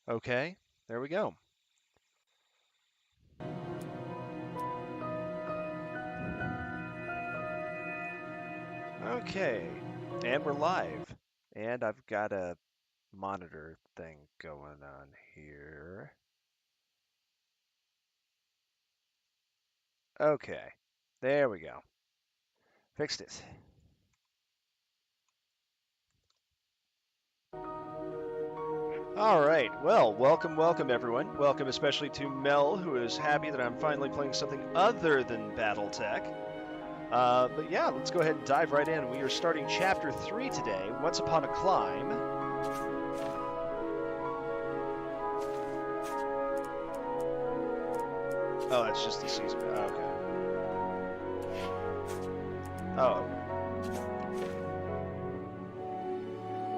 Okay, there we go. Okay, and we're live. And I've got a monitor thing going on here. Okay, there we go. Fixed it. All right, well, welcome everyone. Welcome especially to Mel, who is happy that I'm finally playing something other than Battletech. But yeah, let's go ahead and dive right in. We are starting Chapter 3 today, Once Upon a Climb. Oh, that's just the season. Oh, okay. Oh.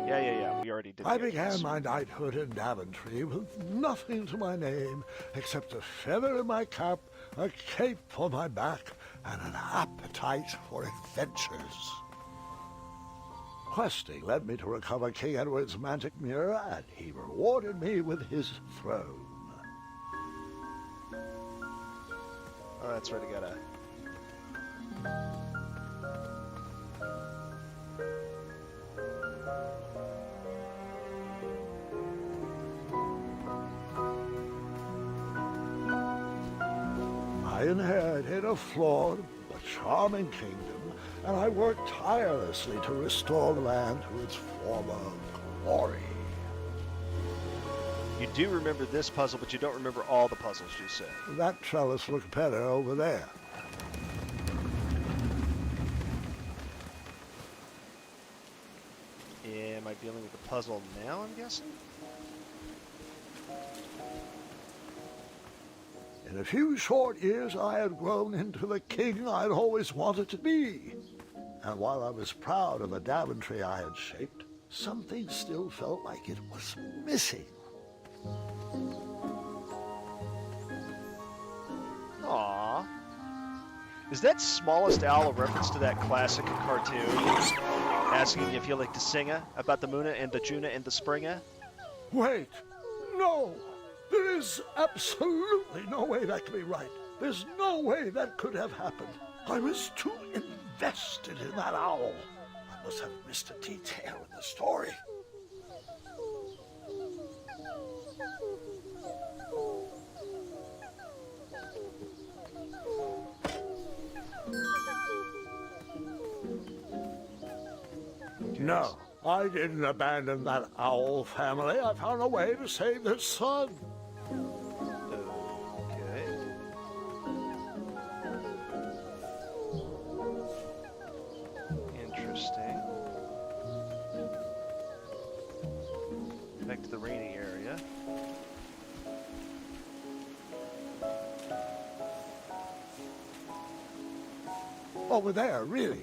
Yeah. We already did. I began my knighthood in Daventry with nothing to my name except a feather in my cap, a cape for my back, and an appetite for adventures. Questing led me to recover King Edward's magic mirror, and he rewarded me with his throne. Oh, that's right. I gotta. I inherited a flawed but charming kingdom, and I worked tirelessly to restore the land to its former glory. You do remember this puzzle, but you don't remember all the puzzles, you say. That trellis looked better over there. Am I dealing with the puzzle now, I'm guessing? In a few short years, I had grown into the king I'd always wanted to be. And while I was proud of the Daventry I had shaped, something still felt like it was missing. Aww. Is that Smallest Owl a reference to that classic cartoon asking if you like to sing about the Moona and the Juna and the Springa? Wait, no! There is absolutely no way that could be right. There's no way that could have happened. I was too invested in that owl. I must have missed a detail in the story. No, I didn't abandon that owl family. I found a way to save their son. Okay. Interesting. Back to the rainy area. Over there, really.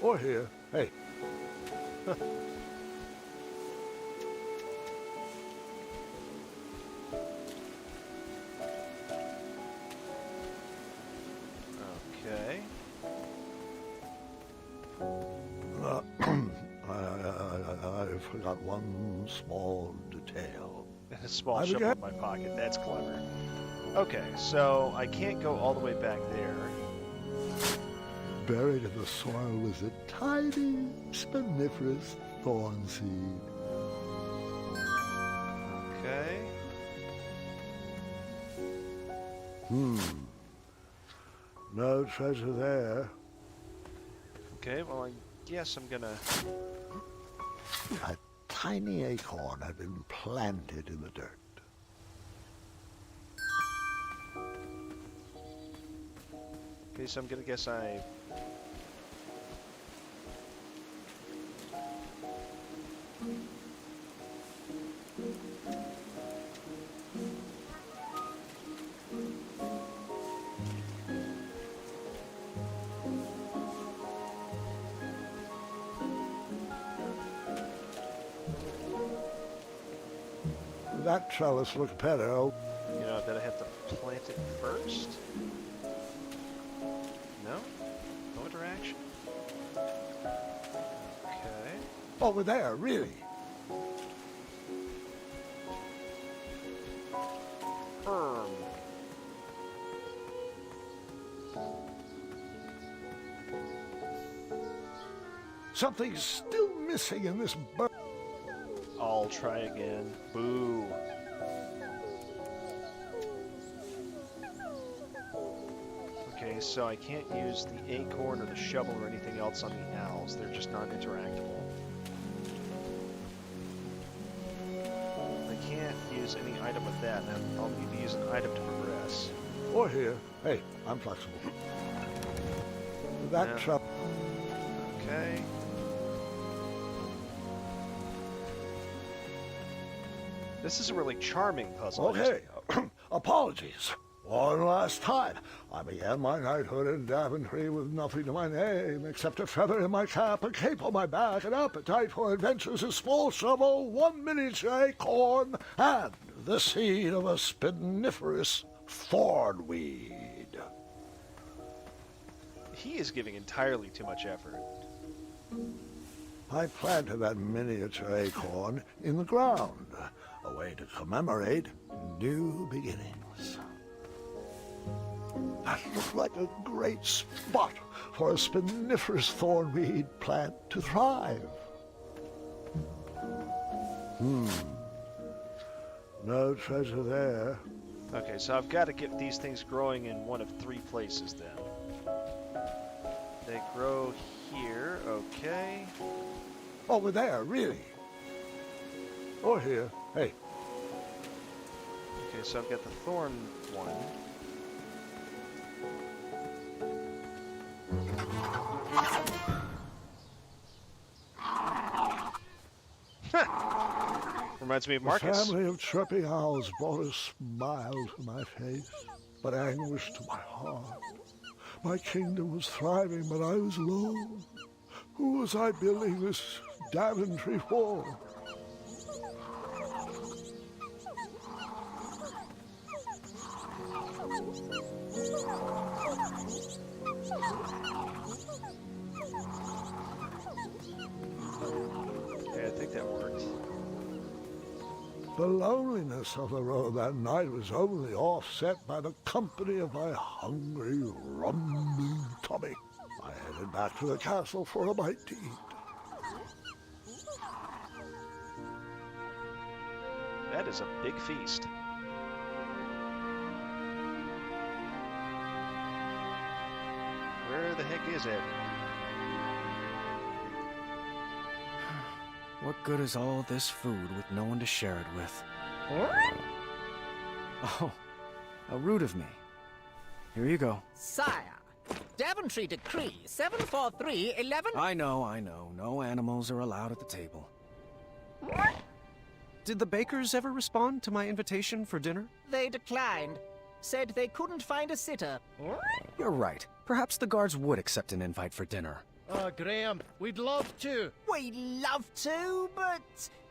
Or here. Hey. Okay. I forgot one small detail. A small I shovel in my pocket. That's clever. Okay, so I can't go all the way back there. Buried in the soil was a tiny, spiniferous thorn seed. Okay. No treasure there. Okay, well, I guess I'm gonna... A tiny acorn had been planted in the dirt. Okay, so I'm gonna guess I... That trellis looked better. You know, I bet I have to plant it first? No? No interaction? Over there, really. Something's still missing in this bird. I'll try again. Boo. Okay, so I can't use the acorn or the shovel or anything else on the owls. They're just not interactable. I can't use any item with that, and I'll need to use an item to progress. Or here. Hey, I'm flexible. That trap. Okay. This is a really charming puzzle. Okay, apologies. One last time. I began my knighthood in Daventry with nothing to my name except a feather in my cap, a cape on my back, an appetite for adventures, a small shovel, 1 miniature acorn, and the seed of a spiniferous thornweed. He is giving entirely too much effort. I planted that miniature acorn in the ground, a way to commemorate new beginnings. That looked like a great spot for a spiniferous thornweed plant to thrive. No treasure there. Okay, so I've got to get these things growing in one of 3 places then. They grow here, okay. Over there, really. Or here. Hey. Okay, so I've got the thorn one. Reminds me of Marcus. The family of chirping owls brought a smile to my face, but anguish to my heart. My kingdom was thriving, but I was alone. Who was I building this Daventry for? Okay, I think that worked. The loneliness of the road that night was only offset by the company of my hungry, rumbling tummy. I headed back to the castle for a bite to eat. That is a big feast. Where the heck is it? What good is all this food with no one to share it with? Oh, how rude of me. Here you go. Sire, Daventry Decree 74311. I know. No animals are allowed at the table. Did the bakers ever respond to my invitation for dinner? They declined. Said they couldn't find a sitter. You're right. Perhaps the guards would accept an invite for dinner. Oh, Graham, we'd love to. We'd love to, but...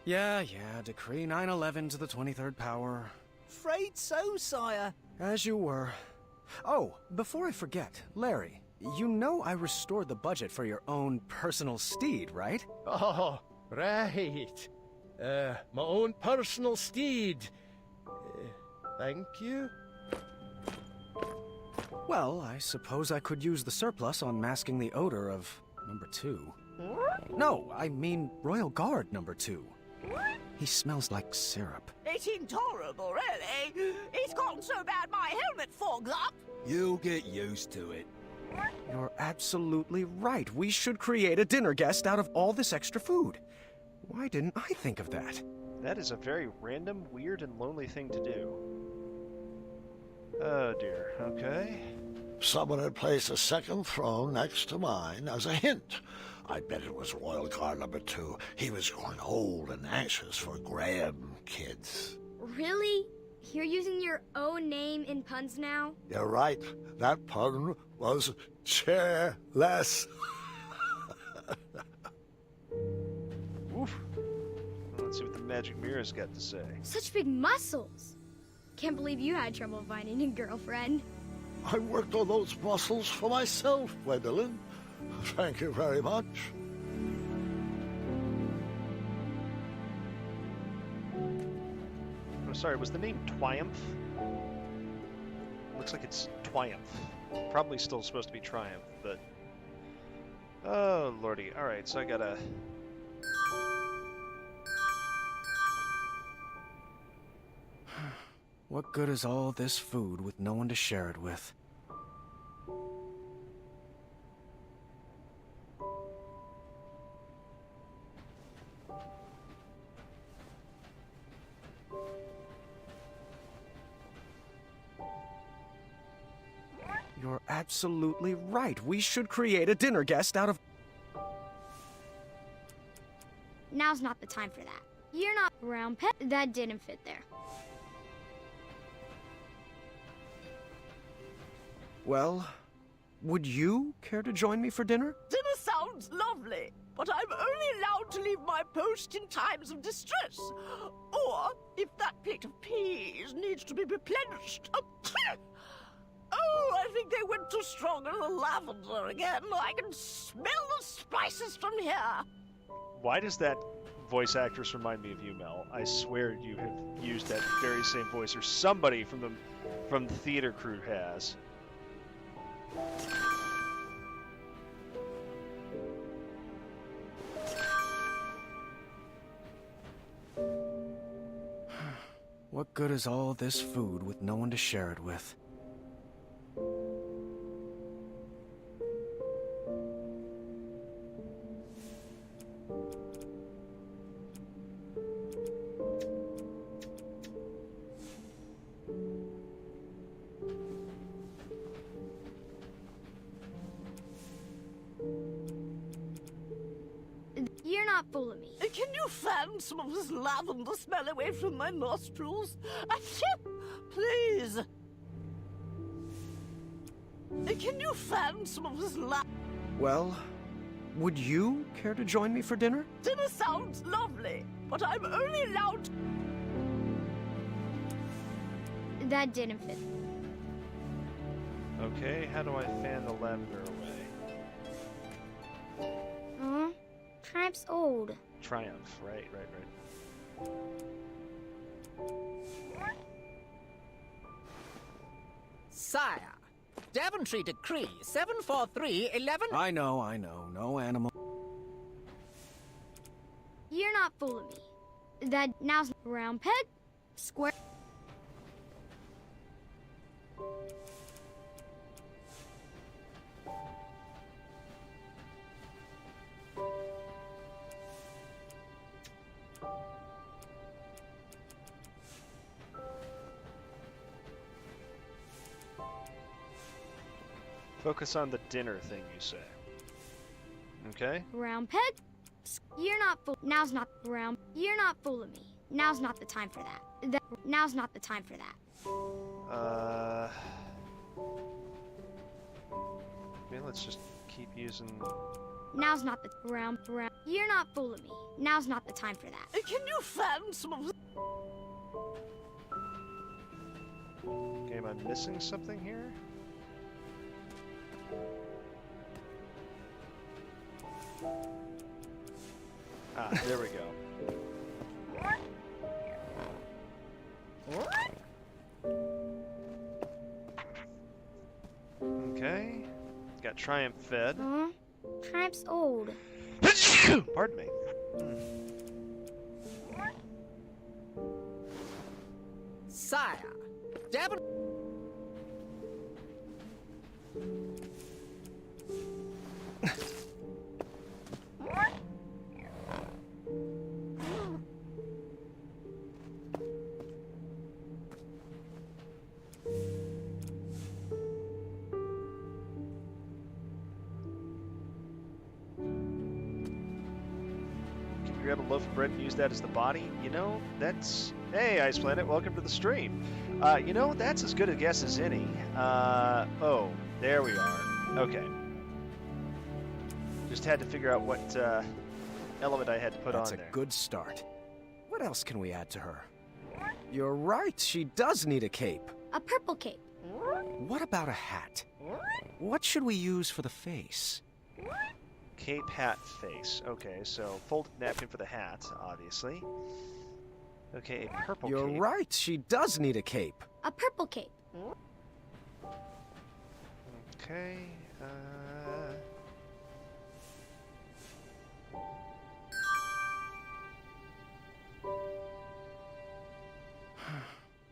Yeah, Decree 911 to the 23rd power. Afraid so, sire. As you were. Oh, before I forget, Larry, you know I restored the budget for your own personal steed, right? Oh, right. My own personal steed. Thank you. Well, I suppose I could use the surplus on masking the odor of number 2. No, I mean Royal Guard number 2. He smells like syrup. It's intolerable, really. It's gotten so bad my helmet fogs up. You'll get used to it. You're absolutely right. We should create a dinner guest out of all this extra food. Why didn't I think of that? That is a very random, weird, and lonely thing to do. Oh dear, okay. Someone had placed a second throne next to mine as a hint. I bet it was Royal Guard number 2. He was growing old and anxious for Graham kids. Really? You're using your own name in puns now? You're right. That pun was chairless. Oof. Let's see what the magic mirror's got to say. Such big muscles. Can't believe you had trouble finding a girlfriend. I worked on those muscles for myself, Gwendolyn. Thank you very much. Sorry, was the name Triumph? Looks like it's Triumph. Probably still supposed to be Triumph, but... Oh, lordy. Alright, so I gotta... What good is all this food with no one to share it with? You're absolutely right. We should create a dinner guest out of... Now's not the time for that. You're not round pet. That didn't fit there. Well, would you care to join me for dinner? Dinner sounds lovely, but I'm only allowed to leave my post in times of distress. Or if that plate of peas needs to be replenished. Oh, I think they went too strong on the lavender again. I can smell the spices from here. Why does that voice actress remind me of you, Mel? I swear you have used that very same voice, or somebody from the theater crew has. What good is all this food with no one to share it with? You're not fooling me. Can you fan some of this lavender smell away from my nostrils? Please. Can you fan some of this Well, would you care to join me for dinner? Dinner sounds lovely, but I'm only allowed... That didn't fit. Okay, how do I fan the lavender away? Triumph's old. Triumph, right. Sire, Daventry Decree 74311... I know. No animal. You're not fooling me. That now's round peg, square. Focus on the dinner thing, you say. Okay? Round peg. You're not Now's not round. You're not fooling me. Now's not the time for that. Now's not the time for that. Okay, let's just keep using... Now's not the round. You're not fooling me. Now's not the time for that. Can you fan some of... Okay, am I missing something here? Ah, there we go. Okay. Got Triumph fed. Triumph's old. Pardon me. Sire, Daventry... Grab a loaf of bread and use that as the body? You know, that's... Hey, Ice Planet, welcome to the stream. You know, that's as good a guess as any. Oh, there we are. Okay. Just had to figure out what element I had to put on there. That's a good start. What else can we add to her? You're right, she does need a cape. A purple cape. What about a hat? What should we use for the face? Cape, hat, face. Okay, so folded napkin for the hat, obviously. Okay, a purple You're cape. right, she does need a cape. A purple cape. Okay,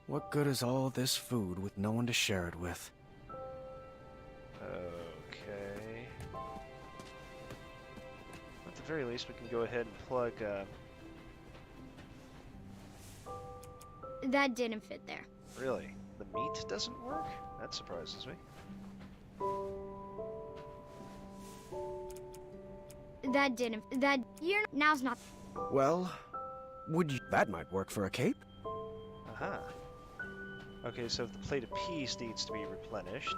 What good is all this food with no one to share it with? okay. At the very least, we can go ahead and plug, That didn't fit there. really? The meat doesn't work? That surprises me. That didn't. Now's not. Well, would you... That might work for a cape. Aha. Okay, so the plate of peas needs to be replenished.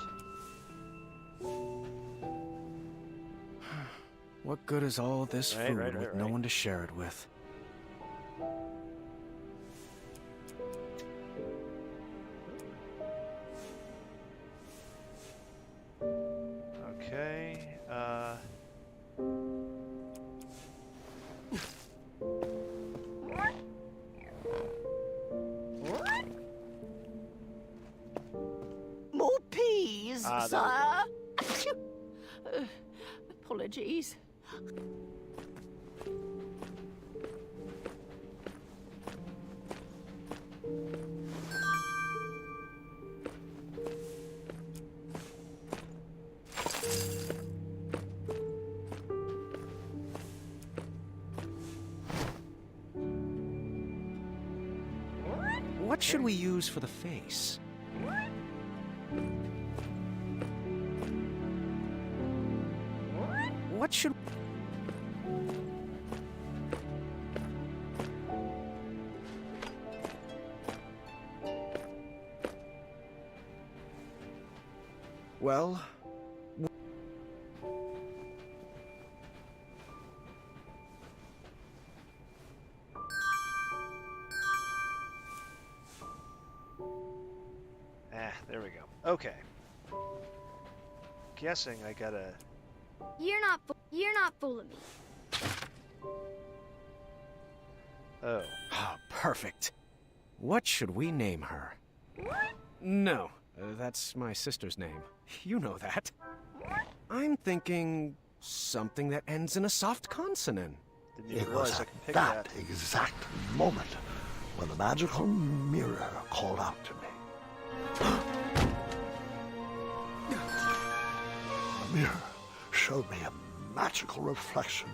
What good is all this Right, food right, with right, no right. one to share it with? Okay, More peas, Ah, there we sire. Apologies. What should we use for the face? What should... Well... there we go. Okay. Guessing I gotta... You're not fooling me. Oh. Ah, perfect. What should we name her? No, that's my sister's name. You know that. I'm thinking something that ends in a soft consonant. Didn't even It realize was I at could pick that that. exact moment when the magical mirror called out to me. The mirror showed me a magical reflection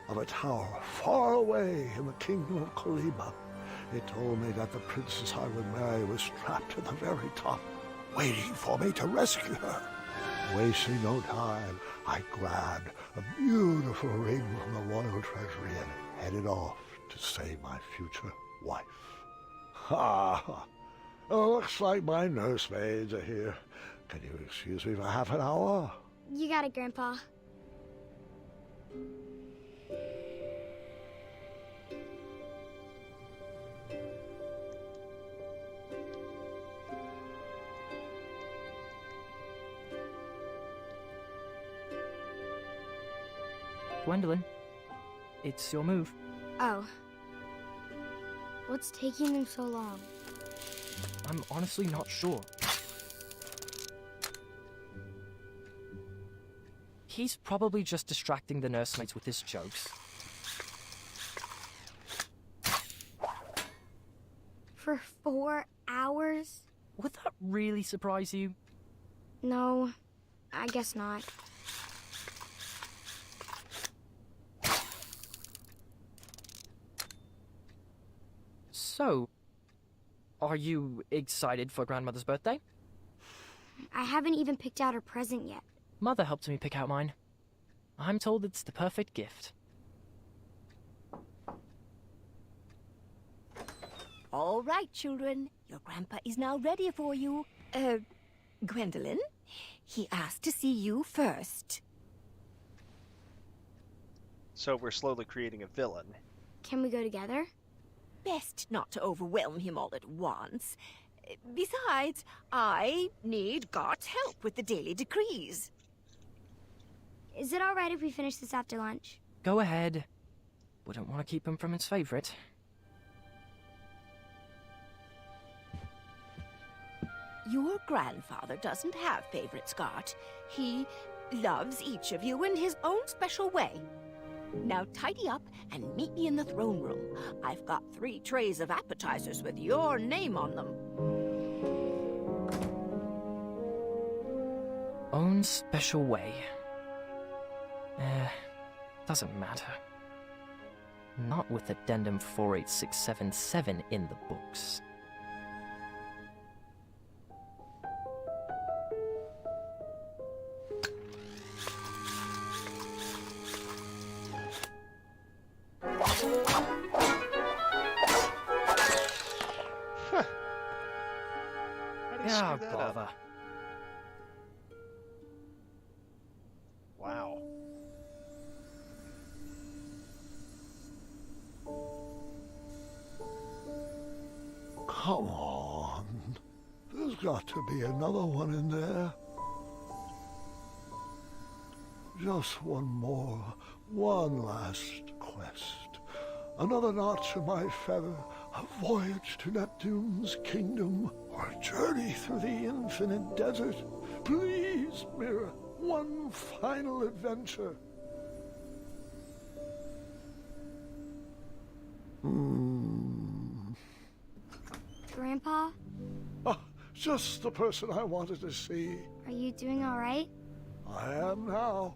of a tower far away in the kingdom of Kariba. It told me that the princess I would marry was trapped at the very top, waiting for me to rescue her. Wasting no time, I grabbed a beautiful ring from the royal treasury and headed off to save my future wife. Ha! Looks like my nursemaids are here. Can you excuse me for half an hour? You got it, Grandpa. Gwendolyn, it's your move. Oh. What's taking them so long? I'm honestly not sure. He's probably just distracting the nursemaids with his jokes. For 4 hours? Would that really surprise you? No, I guess not. So, are you excited for Grandmother's birthday? I haven't even picked out her present yet. Mother helped me pick out mine. I'm told it's the perfect gift. All right, children. Your grandpa is now ready for you. Gwendolyn, he asked to see you first. So we're slowly creating a villain. Can we go together? Best not to overwhelm him all at once. Besides, I need God's help with the daily decrees. Is it all right if we finish this after lunch? Go ahead. Wouldn't want to keep him from his favorite. Your grandfather doesn't have favorites, Gart. He loves each of you in his own special way. Now tidy up and meet me in the throne room. I've got 3 trays of appetizers with your name on them. Own special way. Doesn't matter. Not with Addendum 48677 in the books. Screw Oh, that bother. up. Wow. Come on. There's got to be another one in there. Just one more, one last quest. Another notch in my feather, a voyage to Neptune's kingdom, or a journey through the infinite desert. Please, Mira, one final adventure. Grandpa, Ah, just the person I wanted to see. are you doing all right? I am now.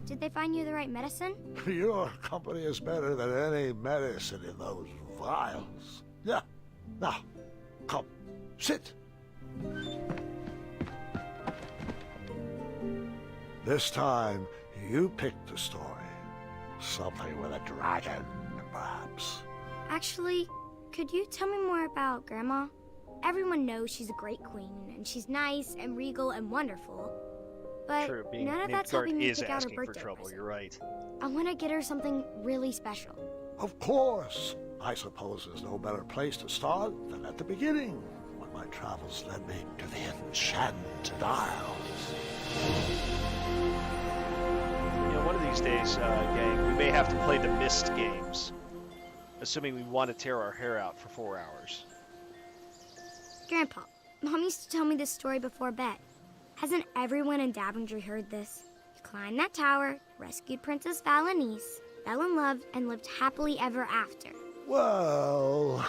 Did they find you the right medicine? Your company is better than any medicine in those vials. Yeah. Now, come, sit. This time, you picked the story. Something with a dragon, perhaps. Actually, could you tell me more about Grandma? Everyone knows she's a great queen, and she's nice and regal and wonderful. But True, being none of named that's Gart helping me is pick out her asking for birthday trouble. present. You're right. I want to get her something really special. Of course. I suppose there's no better place to start than at the beginning, when my travels led me to the Enchanted Isles. You know, one of these days, gang, we may have to play the Mist games. Assuming we want to tear our hair out for 4 hours. Grandpa, Mom used to tell me this story before bed. Hasn't everyone in Daventry heard this? You climbed that tower, rescued Princess Valenice, fell in love, and lived happily ever after. Well,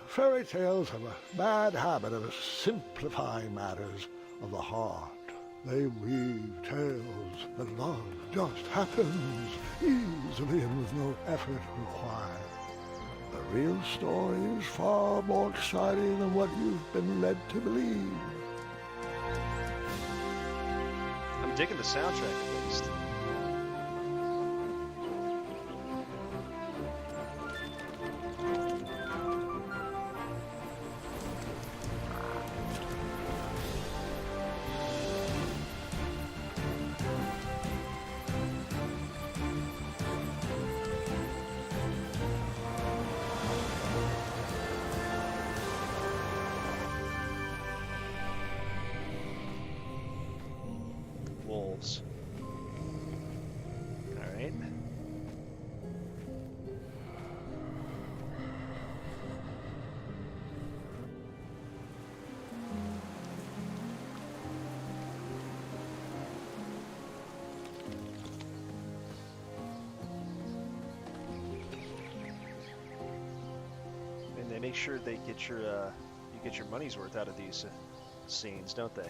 fairy tales have a bad habit of simplifying matters of the heart. They weave tales that love just happens easily and with no effort required. The real story is far more exciting than what you've been led to believe. I'm digging the soundtrack at least. Wolves. All right. And they make sure they get your you get your money's worth out of these scenes, don't they?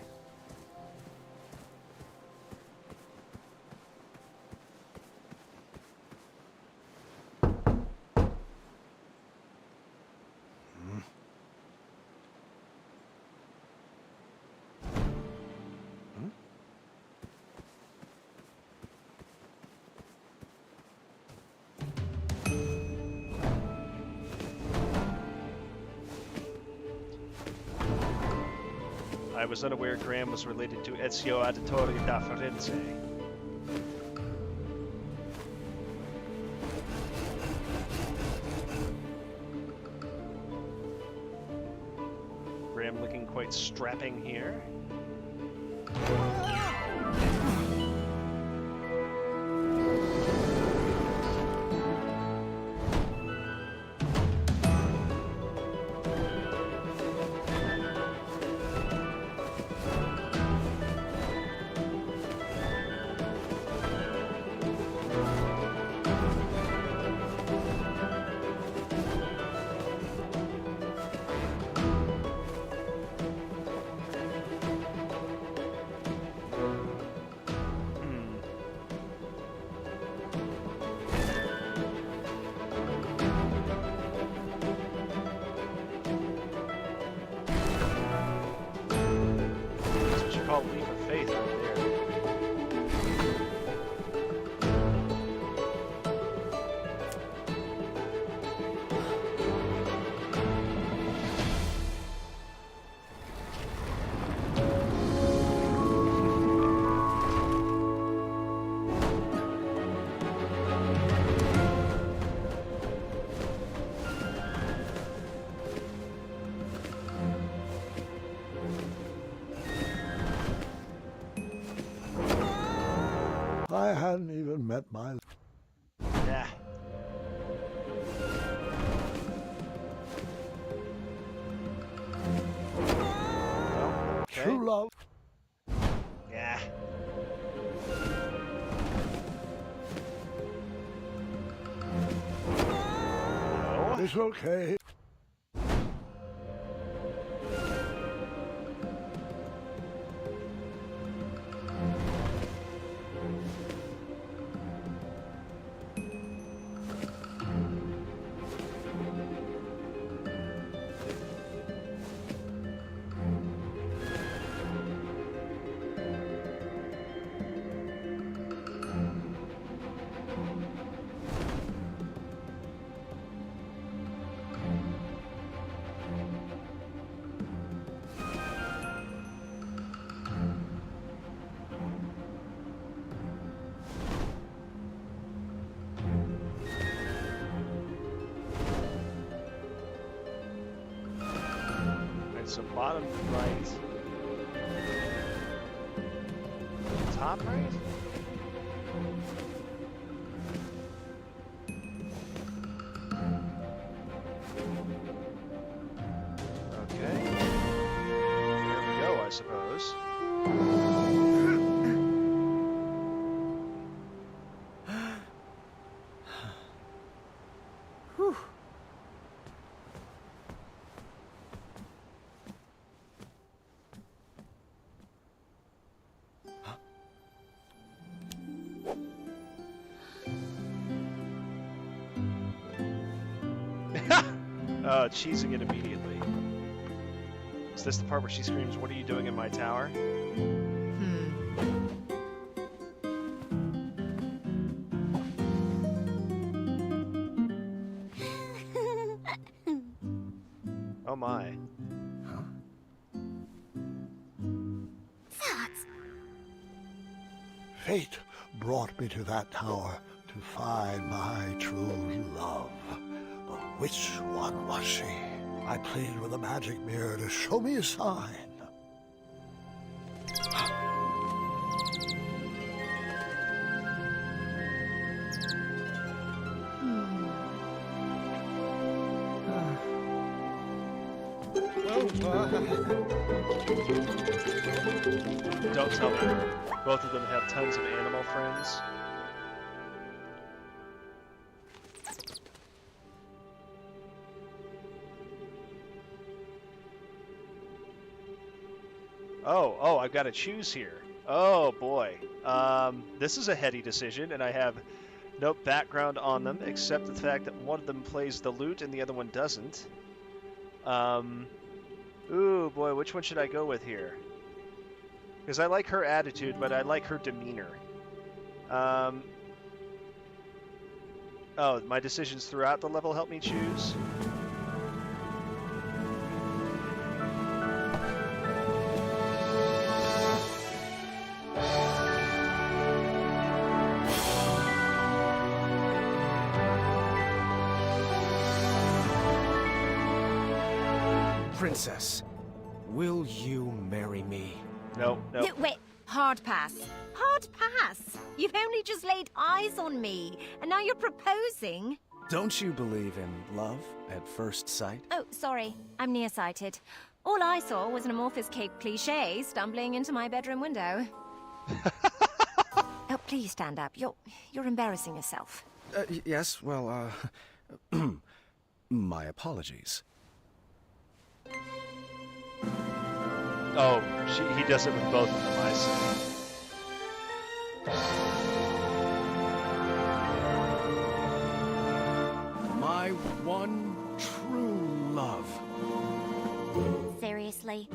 I was unaware Graham was related to Ezio Auditore da Firenze. Graham looking quite strapping here. at my... Yeah. Okay. True love. Yeah. No. It's okay. So bottom right. Top right? Okay. Here we go, I suppose. Whew. Cheesing it immediately. Is this the part where she screams, "What are you doing in my tower?" Oh my. Fate brought me to that tower to find my true love. But which one was she? I pleaded with a magic mirror to show me a sign. Don't tell me both of them have tons of animal friends. Oh, I've got to choose here. Oh boy. This is a heady decision, and I have no background on them except the fact that one of them plays the lute and the other one doesn't. Ooh boy, which one should I go with here? Because I like her attitude, but I like her demeanor. Oh, my decisions throughout the level help me choose? Princess, will you marry me? No. Wait, hard pass. Hard pass? You've only just laid eyes on me, and now you're proposing? Don't you believe in love at first sight? Oh, sorry. I'm nearsighted. All I saw was an amorphous cape cliché stumbling into my bedroom window. Oh, please stand up. You're embarrassing yourself. Yes, well, my apologies. Oh, he does it with both of them, I see. My one true love. Seriously?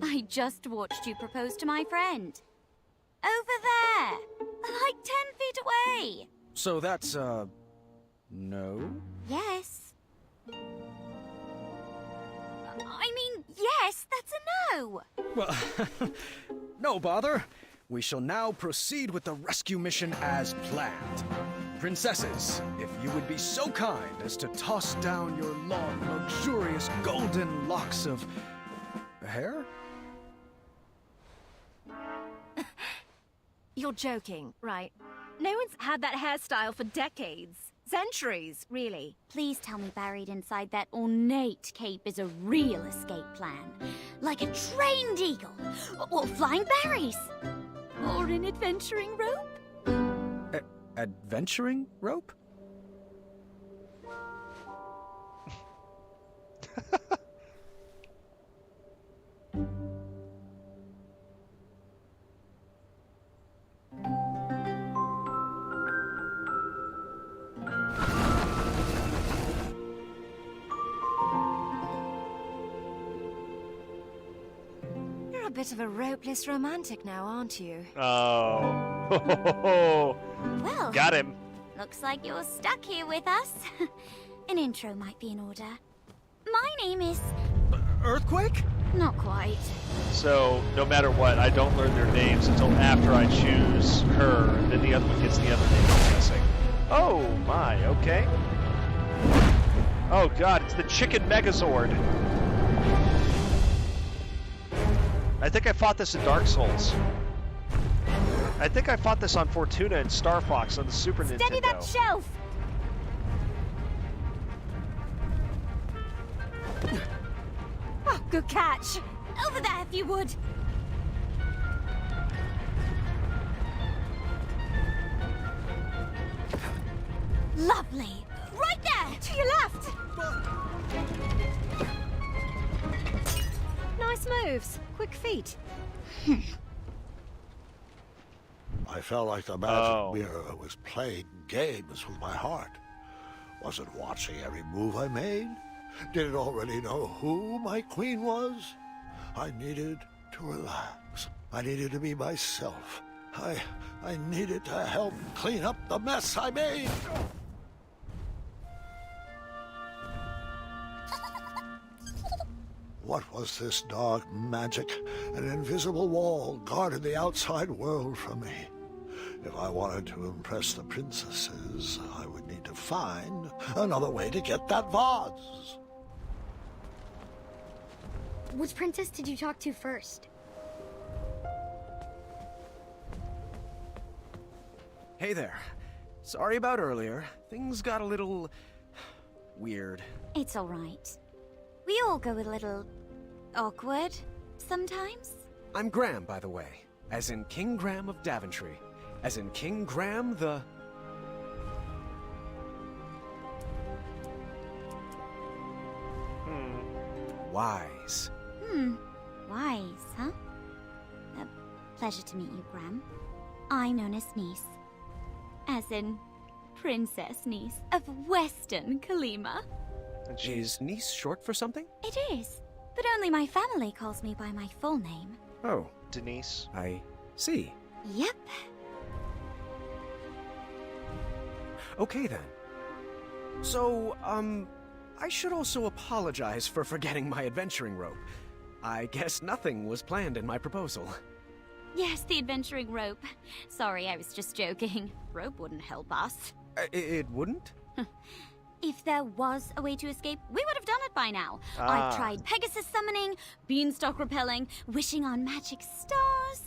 I just watched you propose to my friend. Over there! Like 10 feet away! So that's, no? Yes. I mean, yes, that's a no! Well, no bother. We shall now proceed with the rescue mission as planned. Princesses, if you would be so kind as to toss down your long, luxurious golden locks of... hair? You're joking, right? No one's had that hairstyle for decades. Centuries, really. Please tell me buried inside that ornate cape is a real escape plan. Like a trained eagle, or flying berries, or an adventuring rope. Adventuring rope? You're a bit of a ropeless romantic now, aren't you? Oh. Well, Got him. looks like you're stuck here with us. An intro might be in order. My name is... Earthquake? Not quite. So, no matter what, I don't learn their names until after I choose her, and then the other one gets the other name, I'm guessing. Oh, my, okay. Oh god, it's the Chicken Megazord. I think I fought this in Dark Souls. I think I fought this on Fortuna and Star Fox on the Super Nintendo. Steady that shelf! Oh, good catch. Over there, if you would. Lovely. Right there! To your left! Nice moves. Quick feet. I felt like the magic mirror was playing games with my heart. Was it watching every move I made? Did it already know who my queen was? I needed to relax. I needed to be myself. I needed to help clean up the mess I made. What was this dark magic? An invisible wall guarded the outside world from me. If I wanted to impress the princesses, I would need to find another way to get that vase. Which princess did you talk to first? Hey there. Sorry about earlier. Things got a little... weird. It's all right. We all go a little... awkward sometimes. I'm Graham, by the way. As in King Graham of Daventry. As in King Graham the... Wise. Wise, huh? Pleasure to meet you, Graham. I'm known as Niece. As in Princess Niece of Western Kalima. Is niece short for something? It is, but only my family calls me by my full name. Oh, Denise. I see. Yep. Okay then. So, I should also apologize for forgetting my adventuring rope. I guess nothing was planned in my proposal. Yes, the adventuring rope. Sorry, I was just joking. Rope wouldn't help us. It wouldn't? If there was a way to escape, we would have done it by now. Ah. I've tried Pegasus summoning, beanstalk repelling, wishing on magic stars,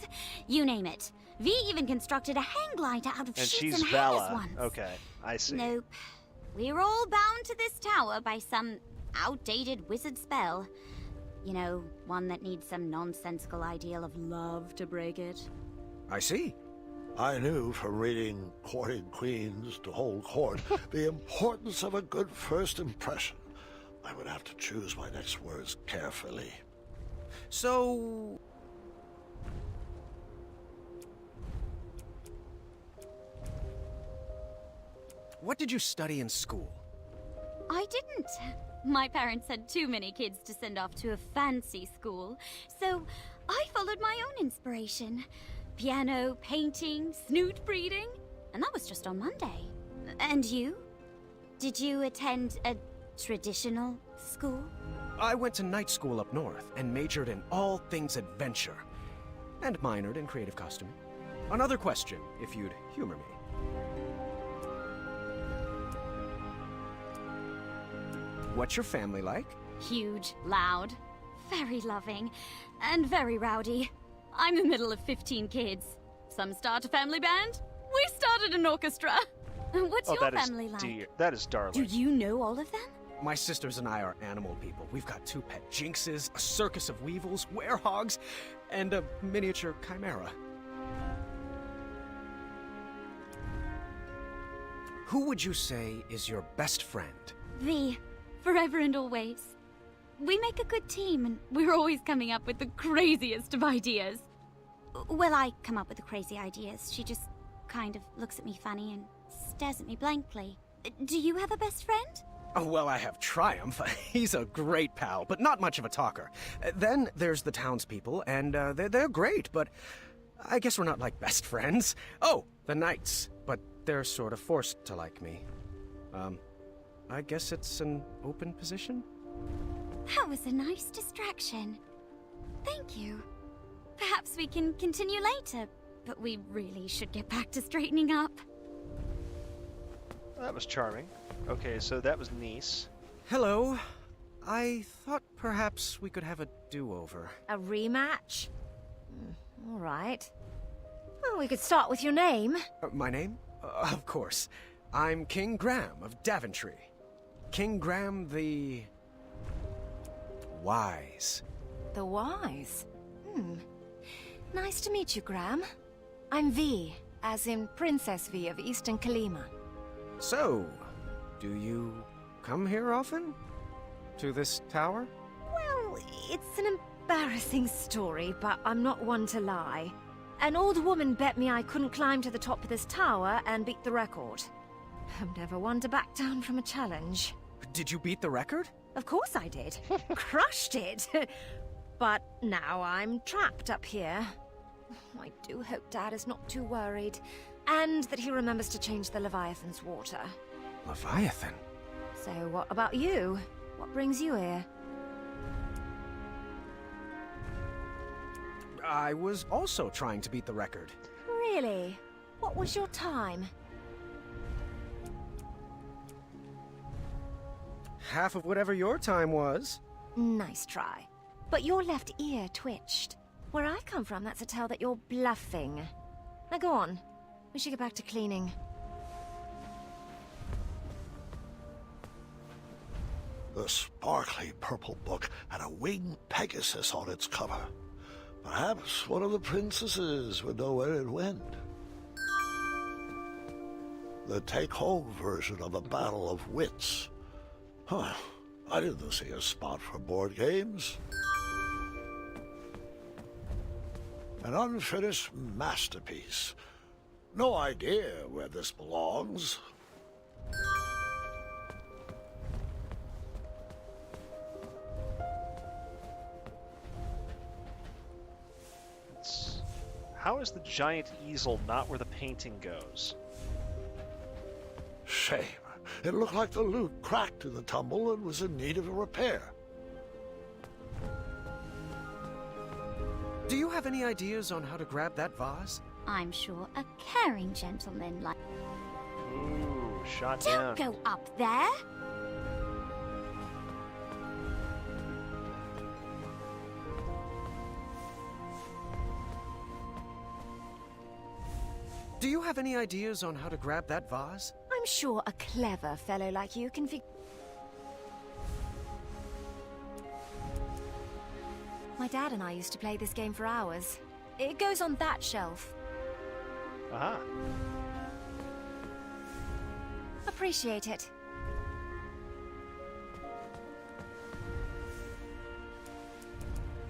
you name it. V even constructed a hang glider out of And sheets she's and hairs Vala. once. Okay, I see. Nope. We're all bound to this tower by some outdated wizard spell. You know, one that needs some nonsensical ideal of love to break it. I see. I knew from reading Courting Queens to Hold Court the importance of a good first impression. I would have to choose my next words carefully. So... what did you study in school? I didn't. My parents had too many kids to send off to a fancy school, so I followed my own inspiration. Piano, painting, snoot breeding, and that was just on Monday. And you? Did you attend a traditional school? I went to night school up north and majored in all things adventure. And minored in creative costuming. Another question, if you'd humor me. What's your family like? Huge, loud, very loving, and very rowdy. I'm the middle of 15 kids. Some start a family band, We started an orchestra. What's Oh, your that is family like? dear. That is darling. Do you know all of them? My sisters and I are animal people. We've got 2 pet jinxes, a circus of weevils, werehogs, and a miniature chimera. Who would you say is your best friend? V. Forever and always. We make a good team, and we're always coming up with the craziest of ideas. Well, I come up with the crazy ideas. She just kind of looks at me funny and stares at me blankly. Do you have a best friend? Oh, well, I have Triumph. He's a great pal, but not much of a talker. Then there's the townspeople, and they're great, but I guess we're not like best friends. Oh, the knights, but they're sort of forced to like me. I guess it's an open position? That was a nice distraction. Thank you. Perhaps we can continue later, but we really should get back to straightening up. That was charming. Okay, so that was Nice. Hello. I thought perhaps we could have a do-over. A rematch? All right. Well, we could start with your name. My name? Of course. I'm King Graham of Daventry. King Graham the... Wise. The Wise. Nice to meet you, Graham. I'm V, as in Princess V of Eastern Kalima. So, do you come here often? To this tower? Well, it's an embarrassing story, but I'm not one to lie. An old woman bet me I couldn't climb to the top of this tower and beat the record. I'm never one to back down from a challenge. Did you beat the record? Of course I did. Crushed it. But now I'm trapped up here. I do hope Dad is not too worried. And that he remembers to change the Leviathan's water. Leviathan? So what about you? What brings you here? I was also trying to beat the record. Really? What was your time? Half of whatever your time was. Nice try. But your left ear twitched. Where I come from, that's a tell that you're bluffing. Now go on. We should get back to cleaning. The sparkly purple book had a winged Pegasus on its cover. Perhaps one of the princesses would know where it went. The take-home version of a battle of wits. Huh. I didn't see a spot for board games. An unfinished masterpiece. No idea where this belongs. How is the giant easel not where the painting goes? Shame. It looked like the loot cracked in the tumble and was in need of a repair. Do you have any ideas on how to grab that vase? I'm sure a caring gentleman like... Ooh, shot Don't down. go up there! Do you have any ideas on how to grab that vase? I'm sure a clever fellow like you can figure... My dad and I used to play this game for hours. It goes on that shelf. Aha. Appreciate it.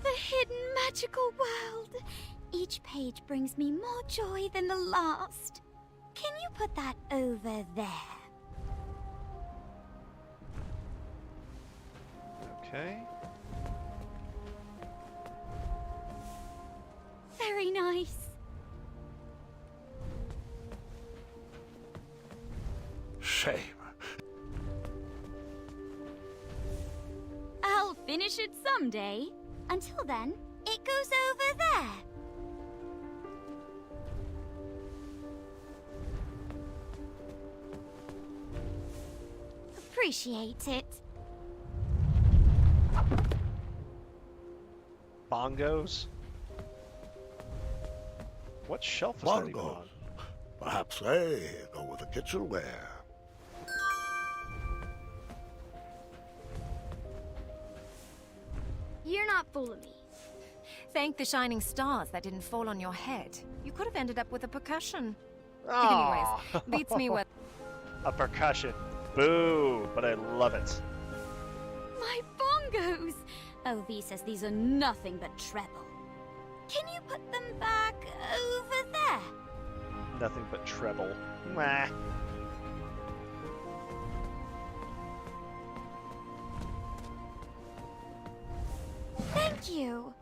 The hidden magical world! Each page brings me more joy than the last. Can you put that over there? Okay. Very nice. Shame. I'll finish it someday. Until then, it goes over there. Appreciate it. Bongos? What shelf is that even Bongos. on? Perhaps they go with the kitchenware. You're not fooling me. Thank the shining stars that didn't fall on your head. You could have ended up with a percussion. Aw. Anyways, beats me with... A percussion. Boo, but I love it. My bongos! Oh, V says these are nothing but treble. Can you put them back over there? Nothing but treble. Mwah. Thank you.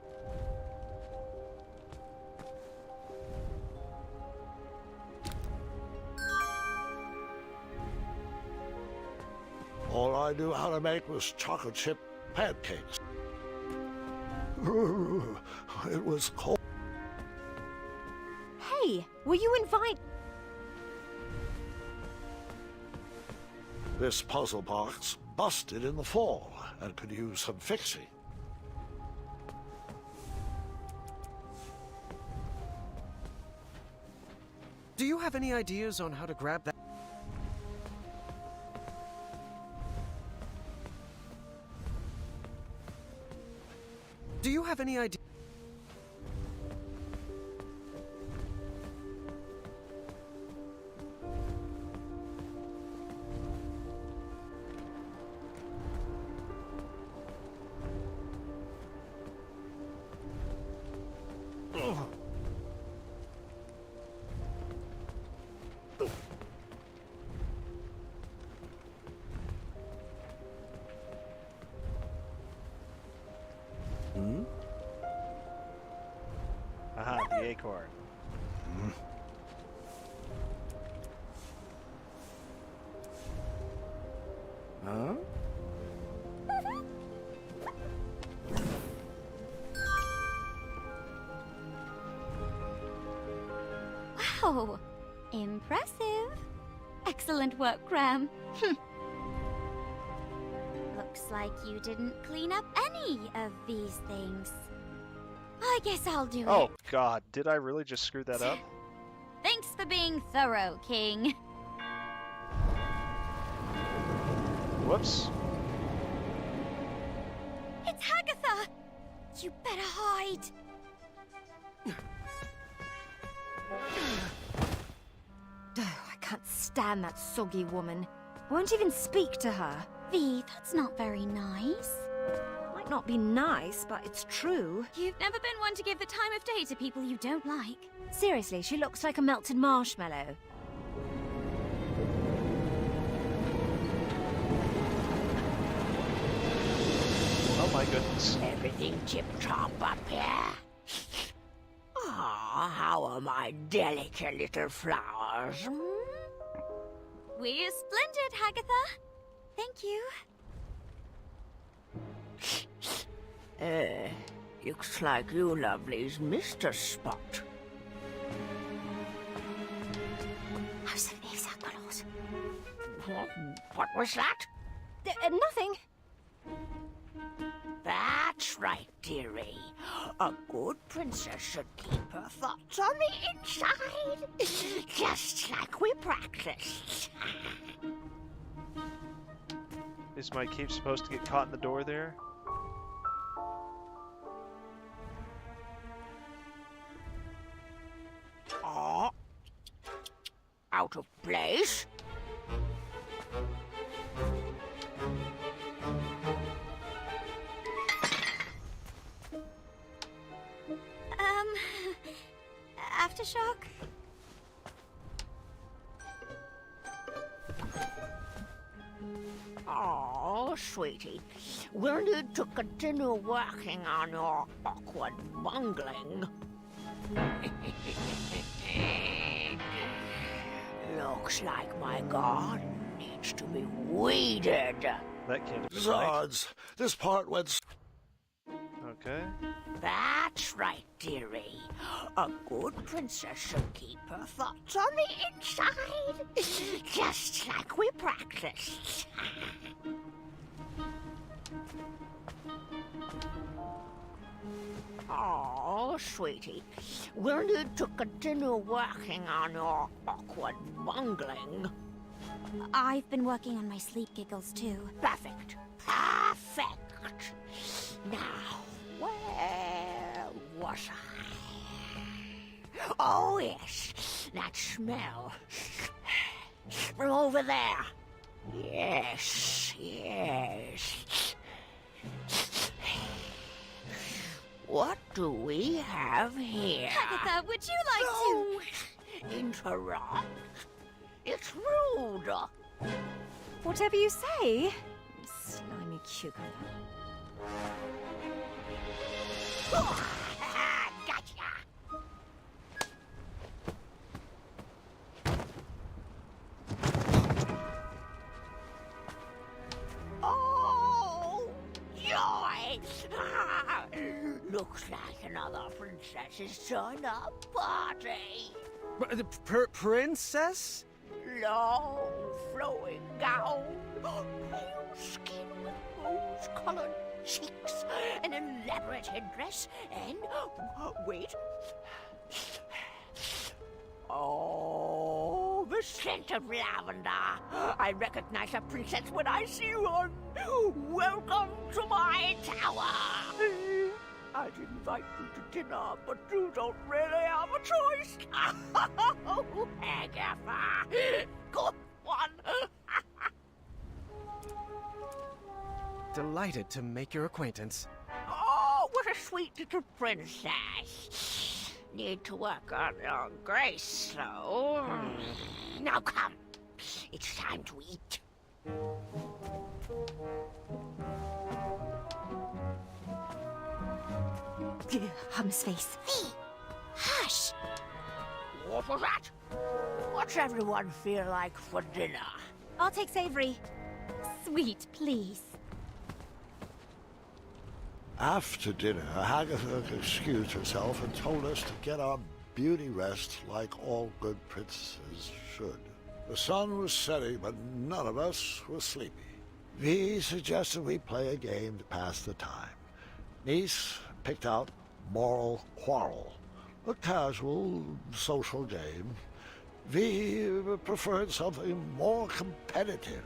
All I knew how to make was chocolate chip pancakes. It was cold. Hey, were you invited? This puzzle box busted in the fall and could use some fixing. Do you have any ideas on how to grab that? Do you have any idea? Aha, the acorn. Huh? Wow, impressive. Excellent work, Graham. Looks like you didn't clean up any of these things. I guess I'll do Oh, it. God. Did I really just screw that up? Thanks for being thorough, King. Whoops. It's Hagatha! You better hide. I can't stand that soggy woman. I won't even speak to her. V, that's not very nice. Might not be nice, but it's true. You've never been one to give the time of day to people you don't like. Seriously, she looks like a melted marshmallow. Oh, my goodness. Everything tip-top up here. Ah, how are my delicate little flowers? We're splendid, Hagatha. Thank you. Looks like you lovelies missed a spot. What was that? Nothing. That's right, dearie. A good princess should keep her thoughts on the inside, just like we practiced. Is my cape supposed to get caught in the door there? Oh, out of place? Aftershock? Oh, sweetie, we'll need to continue working on your awkward bungling. Looks like my garden needs to be weeded. That can't have been right. Zods, this part went... Okay. That's right, dearie. A good princess should keep her thoughts on the inside, just like we practiced. Oh, sweetie, will you to continue working on your awkward bungling? I've been working on my sleep giggles too. Perfect. Perfect. Now, where was I? Oh, yes, that smell. From over there. Yes, yes. What do we have here? Agatha, would you like Don't interrupt. It's rude. Whatever you say, slimy cucumber. Gotcha. Oh, joy! Looks like another princess's turn-up party. Princess? Long, flowing gown, pale skin with rose-colored cheeks, an elaborate headdress, and... wait. Oh, the scent of lavender. I recognize a princess when I see one. Welcome to my tower. I'd invite you to dinner, but you don't really have a choice. Oh, Agatha. Good one. Delighted to make your acquaintance. Oh, what a sweet little princess. Need to work on your grace, though. Now come. It's time to eat. Hum's face. Hey, hush. What was that? What's everyone feel like for dinner? I'll take savory. Sweet, please. After dinner, Agatha excused herself and told us to get our beauty rest like all good princesses should. The sun was setting, but none of us were sleepy. Vi suggested we play a game to pass the time. Niece picked out Moral Quarrel, a casual social game. Vi preferred something more competitive,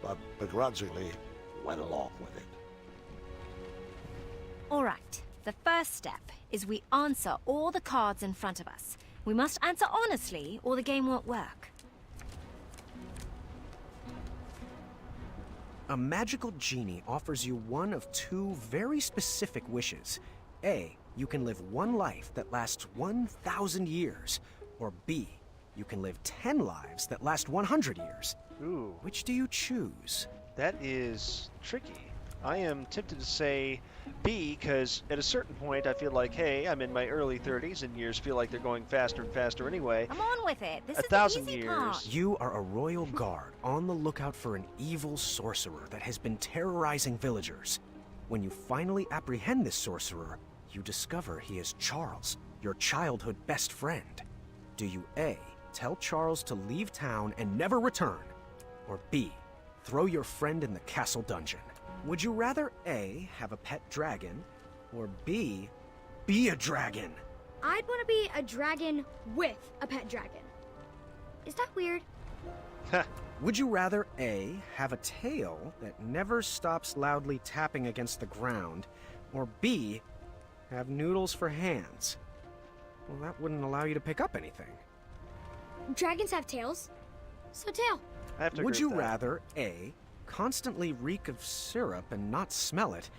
but begrudgingly went along with it. All right, the first step is we answer all the cards in front of us. We must answer honestly, or the game won't work. A magical genie offers you one of two very specific wishes. A, you can live one life that lasts 1,000 years. Or B, you can live 10 lives that last 100 years. Ooh. Which do you choose? That is tricky. I am tempted to say B, because at a certain point I feel like, hey, I'm in my early 30s and years feel like they're going faster and faster anyway. Come on with it. This is 1,000 the easy years. part. You are a royal guard on the lookout for an evil sorcerer that has been terrorizing villagers. When you finally apprehend this sorcerer, you discover he is Charles, your childhood best friend. Do you A, tell Charles to leave town and never return? Or B, throw your friend in the castle dungeon? Would you rather A, have a pet dragon, or B, be a dragon? I'd want to be a dragon with a pet dragon. Is that weird? Would you rather A, have a tail that never stops loudly tapping against the ground, or B, have noodles for hands? Well, that wouldn't allow you to pick up anything. Dragons have tails, so tail. I have to Would agree you with that. rather A, constantly reek of syrup and not smell it,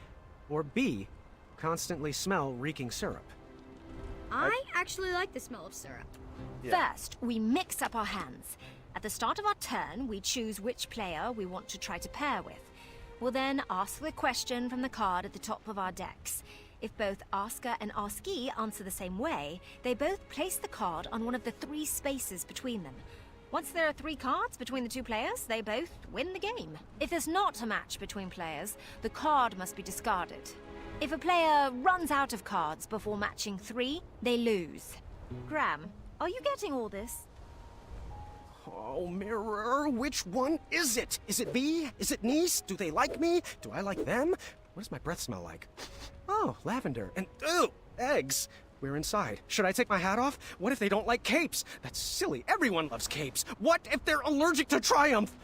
or B, constantly smell reeking syrup? I actually like the smell of syrup. Yeah. First, we mix up our hands. At the start of our turn, we choose which player we want to try to pair with. We'll then ask the question from the card at the top of our decks. If both asker and askee answer the same way, they both place the card on one of the 3 spaces between them. Once there are 3 cards between the 2 players, they both win the game. If there's not a match between players, the card must be discarded. If a player runs out of cards before matching 3, they lose. Graham, are you getting all this? Oh, Mirror, which one is it? Is it B? Is it Niece? Do they like me? Do I like them? What does my breath smell like? Oh, lavender. And, ew, Eggs? We're inside. Should I take my hat off? What if they don't like capes? That's silly. Everyone loves capes. What if they're allergic to Triumph?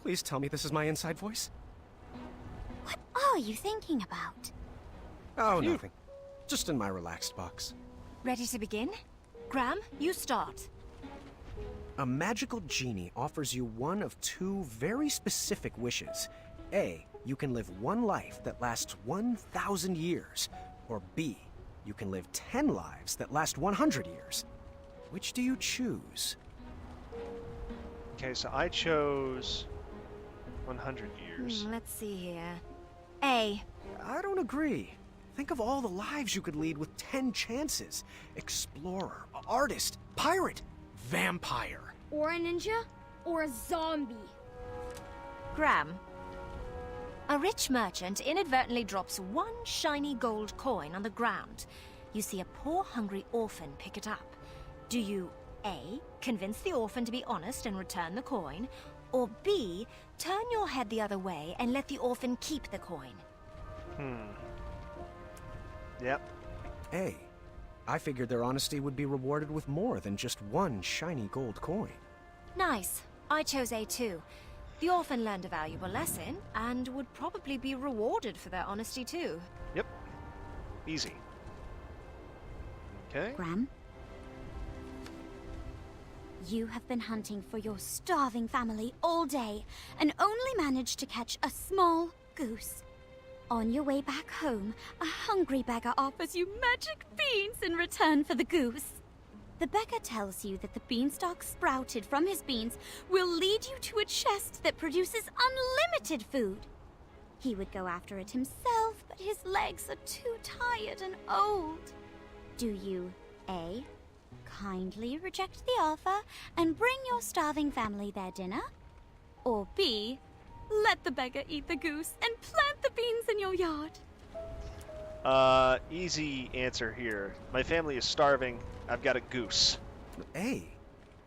Please tell me this is my inside voice. What are you thinking about? Oh, nothing. Just in my relaxed box. Ready to begin? Graham, you start. A magical genie offers you one of two very specific wishes. A, you can live one life that lasts 1,000 years. Or B, you can live 10 lives that last 100 years. Which do you choose? Okay, so I chose 100 years. Let's see here. A. I don't agree. Think of all the lives you could lead with 10 chances. Explorer, artist, pirate, vampire. Or a ninja, or a zombie. Graham. A rich merchant inadvertently drops one shiny gold coin on the ground. You see a poor, hungry orphan pick it up. Do you A, convince the orphan to be honest and return the coin, or B, turn your head the other way and let the orphan keep the coin? Yep. A. I figured their honesty would be rewarded with more than just one shiny gold coin. Nice. I chose A too. The orphan learned a valuable lesson and would probably be rewarded for their honesty too. Yep. Easy. Okay. Graham? You have been hunting for your starving family all day and only managed to catch a small goose. On your way back home, a hungry beggar offers you magic beans in return for the goose. The beggar tells you that the beanstalk sprouted from his beans will lead you to a chest that produces unlimited food. He would go after it himself, but his legs are too tired and old. Do you A, kindly reject the offer and bring your starving family their dinner? Or B, let the beggar eat the goose and plant the beans in your yard? Easy answer here. My family is starving. I've got a goose. A.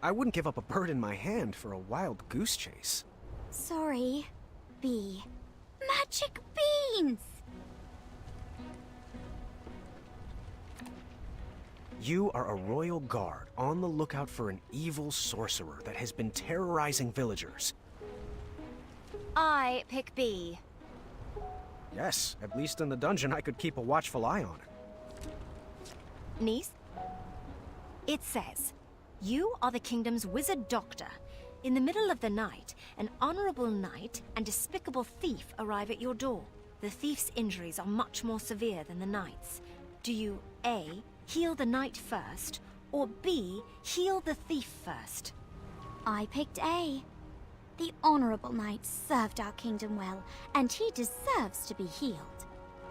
I wouldn't give up a bird in my hand for a wild goose chase. Sorry. B. Magic beans! You are a royal guard on the lookout for an evil sorcerer that has been terrorizing villagers. I pick B. Yes, at least in the dungeon I could keep a watchful eye on it. Niece? It says, you are the kingdom's wizard doctor. In the middle of the night, an honorable knight and despicable thief arrive at your door. The thief's injuries are much more severe than the knight's. Do you A, heal the knight first, or B, heal the thief first? I picked A. The honorable knight served our kingdom well, and he deserves to be healed.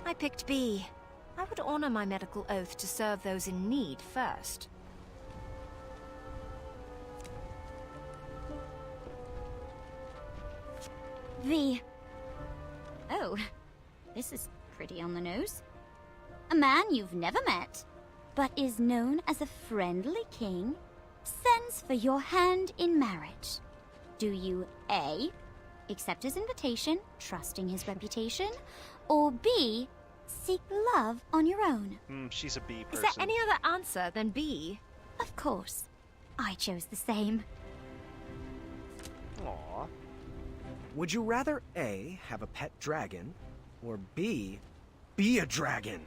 I picked B. I would honor my medical oath to serve those in need first. V. Oh, this is pretty on the nose. A man you've never met, but is known as a friendly king, sends for your hand in marriage. Do you A, accept his invitation, trusting his reputation, or B, seek love on your own? She's a B person. Is there any other answer than B? Of course. I chose the same. Aww. Would you rather A, have a pet dragon, or B, be a dragon?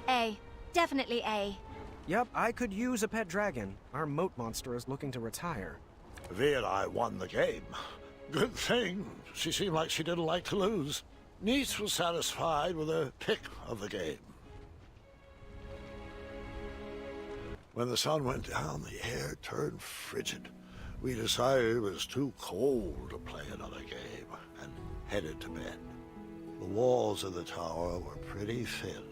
A. Definitely A. Yep, I could use a pet dragon. Our moat monster is looking to retire. V and I won the game. Good thing. She seemed like she didn't like to lose. Niece was satisfied with her pick of the game. When the sun went down, the air turned frigid. We decided it was too cold to play another game and headed to bed. The walls of the tower were pretty thin,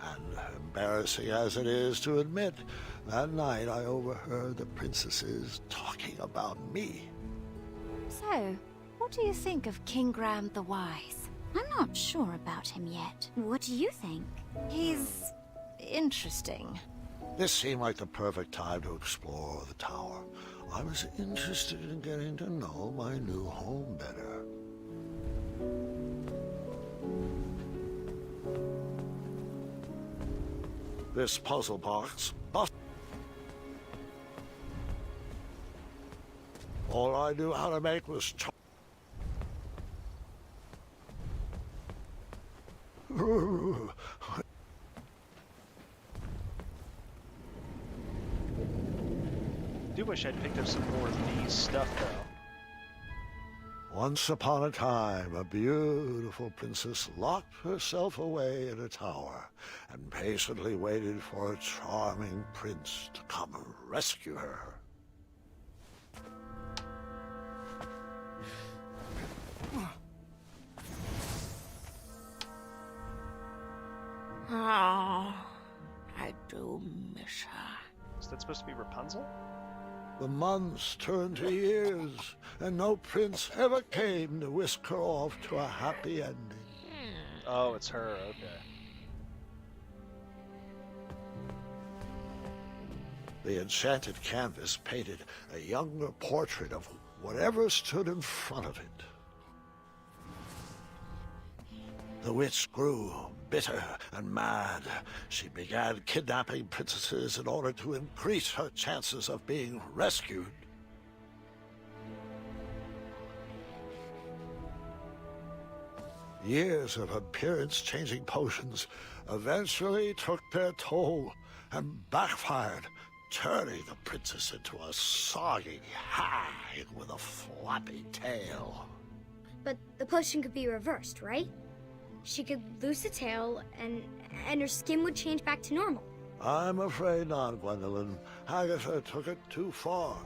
and embarrassing as it is to admit, that night I overheard the princesses talking about me. So, what do you think of King Graham the Wise? I'm not sure about him yet. What do you think? He's interesting. This seemed like the perfect time to explore the tower. I was interested in getting to know my new home better. This puzzle box all I knew how to make was Do wish I'd picked up some more of these stuff, though. Once upon a time, a beautiful princess locked herself away in a tower and patiently waited for a charming prince to come and rescue her. Oh, I do miss her. Is that supposed to be Rapunzel? The months turned to years, and no prince ever came to whisk her off to a happy ending. Oh, it's her, okay. The enchanted canvas painted a younger portrait of whatever stood in front of it. The witch grew bitter and mad. She began kidnapping princesses in order to increase her chances of being rescued. Years of appearance-changing potions eventually took their toll and backfired, turning the princess into a soggy hag with a floppy tail. But the potion could be reversed, right? She could lose the tail, and her skin would change back to normal. I'm afraid not, Gwendolyn. Agatha took it too far.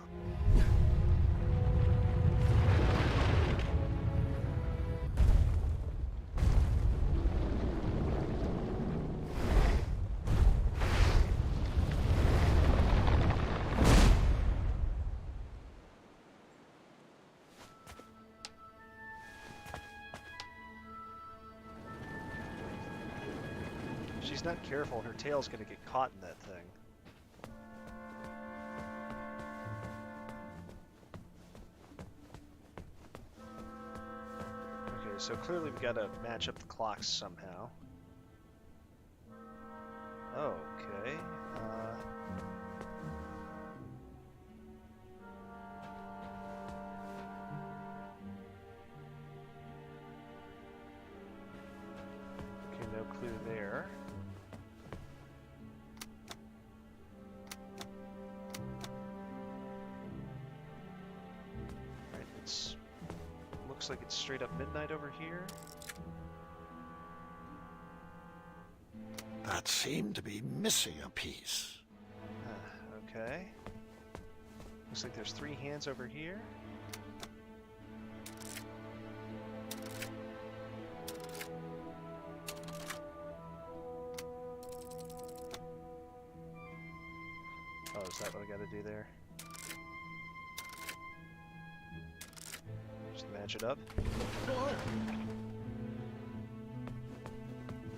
She's not careful, and her tail's gonna get caught in that thing. Okay, so clearly we gotta match up the clocks somehow. Okay. Okay, no clue there. Looks like it's straight up midnight over here. That seemed to be missing a piece. Okay. Looks like there's 3 hands over here. Oh, is that what I gotta do there? Match it up.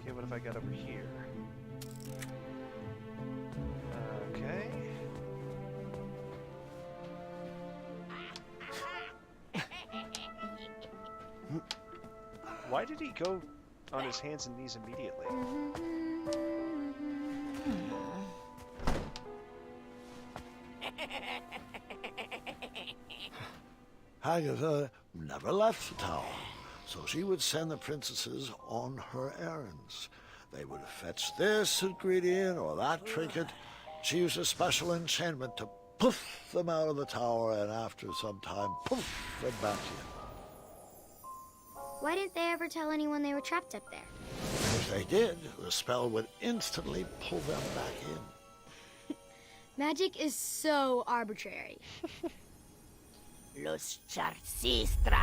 Okay, what have I got over here? Okay. Why did he go on his hands and knees immediately? Agatha never left the tower, so she would send the princesses on her errands. They would fetch this ingredient or that trinket. She used a special enchantment to poof them out of the tower, and after some time, poof them back in. Why didn't they ever tell anyone they were trapped up there? If they did, the spell would instantly pull them back in. Magic is so arbitrary. Los Charcistra.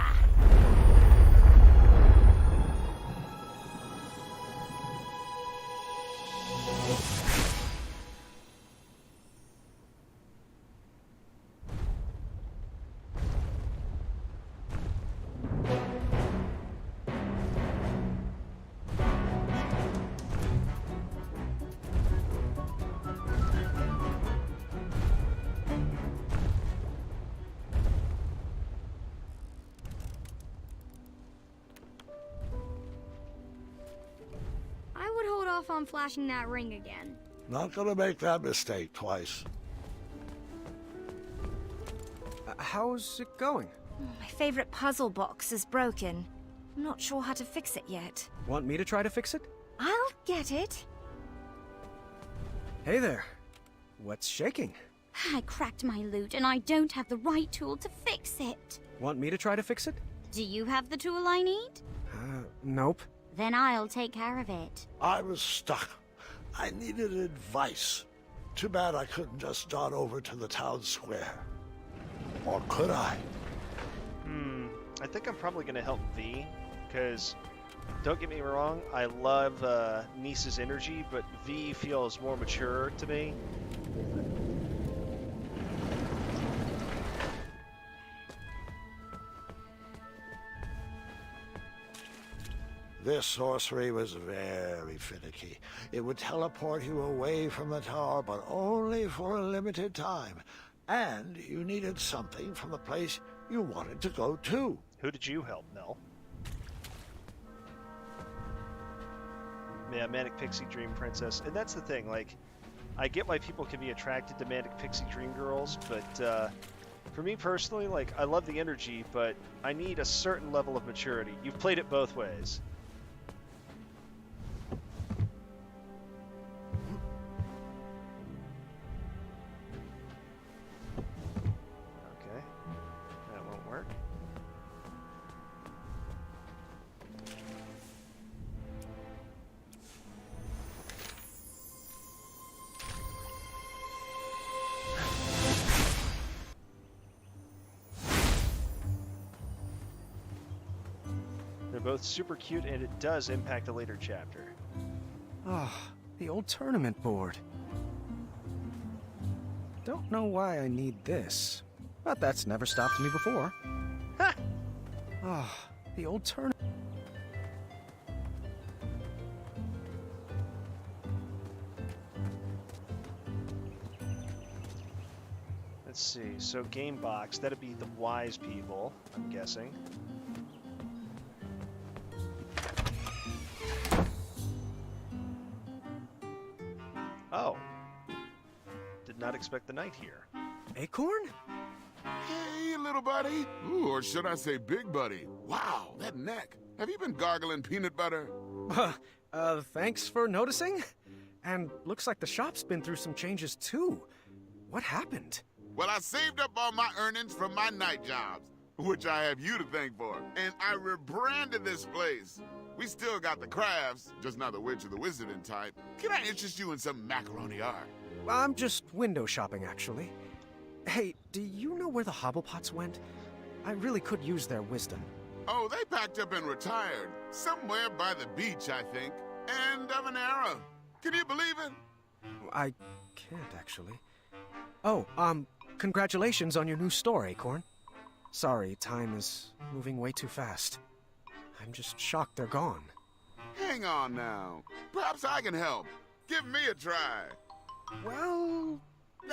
On flashing that ring again. Not gonna make that mistake twice. How's it going? My favorite puzzle box is broken. I'm not sure how to fix it yet. Want me to try to fix it? I'll get it. Hey there. What's shaking? I cracked my loot and I don't have the right tool to fix it. Want me to try to fix it? Do you have the tool I need? Nope. Then I'll take care of it. I was stuck. I needed advice. Too bad I couldn't just dart over to the town square. Or could I? I think I'm probably going to help V, because, don't get me wrong, I love Niece's energy, but V feels more mature to me. This sorcery was very finicky. It would teleport you away from the tower, but only for a limited time. And you needed something from the place you wanted to go to. Who did you help, Mel? Yeah, Manic Pixie Dream Princess. And that's the thing, like, I get why people can be attracted to Manic Pixie Dream Girls, but for me personally, like, I love the energy, but I need a certain level of maturity. You've played it both ways. Okay, that won't work. They're both super cute, and it does impact a later chapter. Ah, the old tournament board. Don't know why I need this, but that's never stopped me before. Ha! Ah, the old tournament. Let's see, so game box, that'd be the wise people, I'm guessing. Oh. Did not expect the knight here. Acorn? Hey, little buddy. Ooh, or should I say big buddy? Wow, that neck. Have you been gargling peanut butter? Thanks for noticing. And looks like the shop's been through some changes too. What happened? Well, I saved up all my earnings from my night jobs, which I have you to thank for, and I rebranded this place. We still got the crafts, just not the witch or the wizarding type. Can I interest you in some macaroni art? I'm just window shopping, actually. Hey, do you know where the Hobblepots went? I really could use their wisdom. Oh, they packed up and retired. Somewhere by the beach, I think. End of an era. Can you believe it? I can't, actually. Oh, congratulations on your new store, Acorn. Sorry, time is moving way too fast. I'm just shocked they're gone. Hang on now. Perhaps I can help. Give me a try. Well,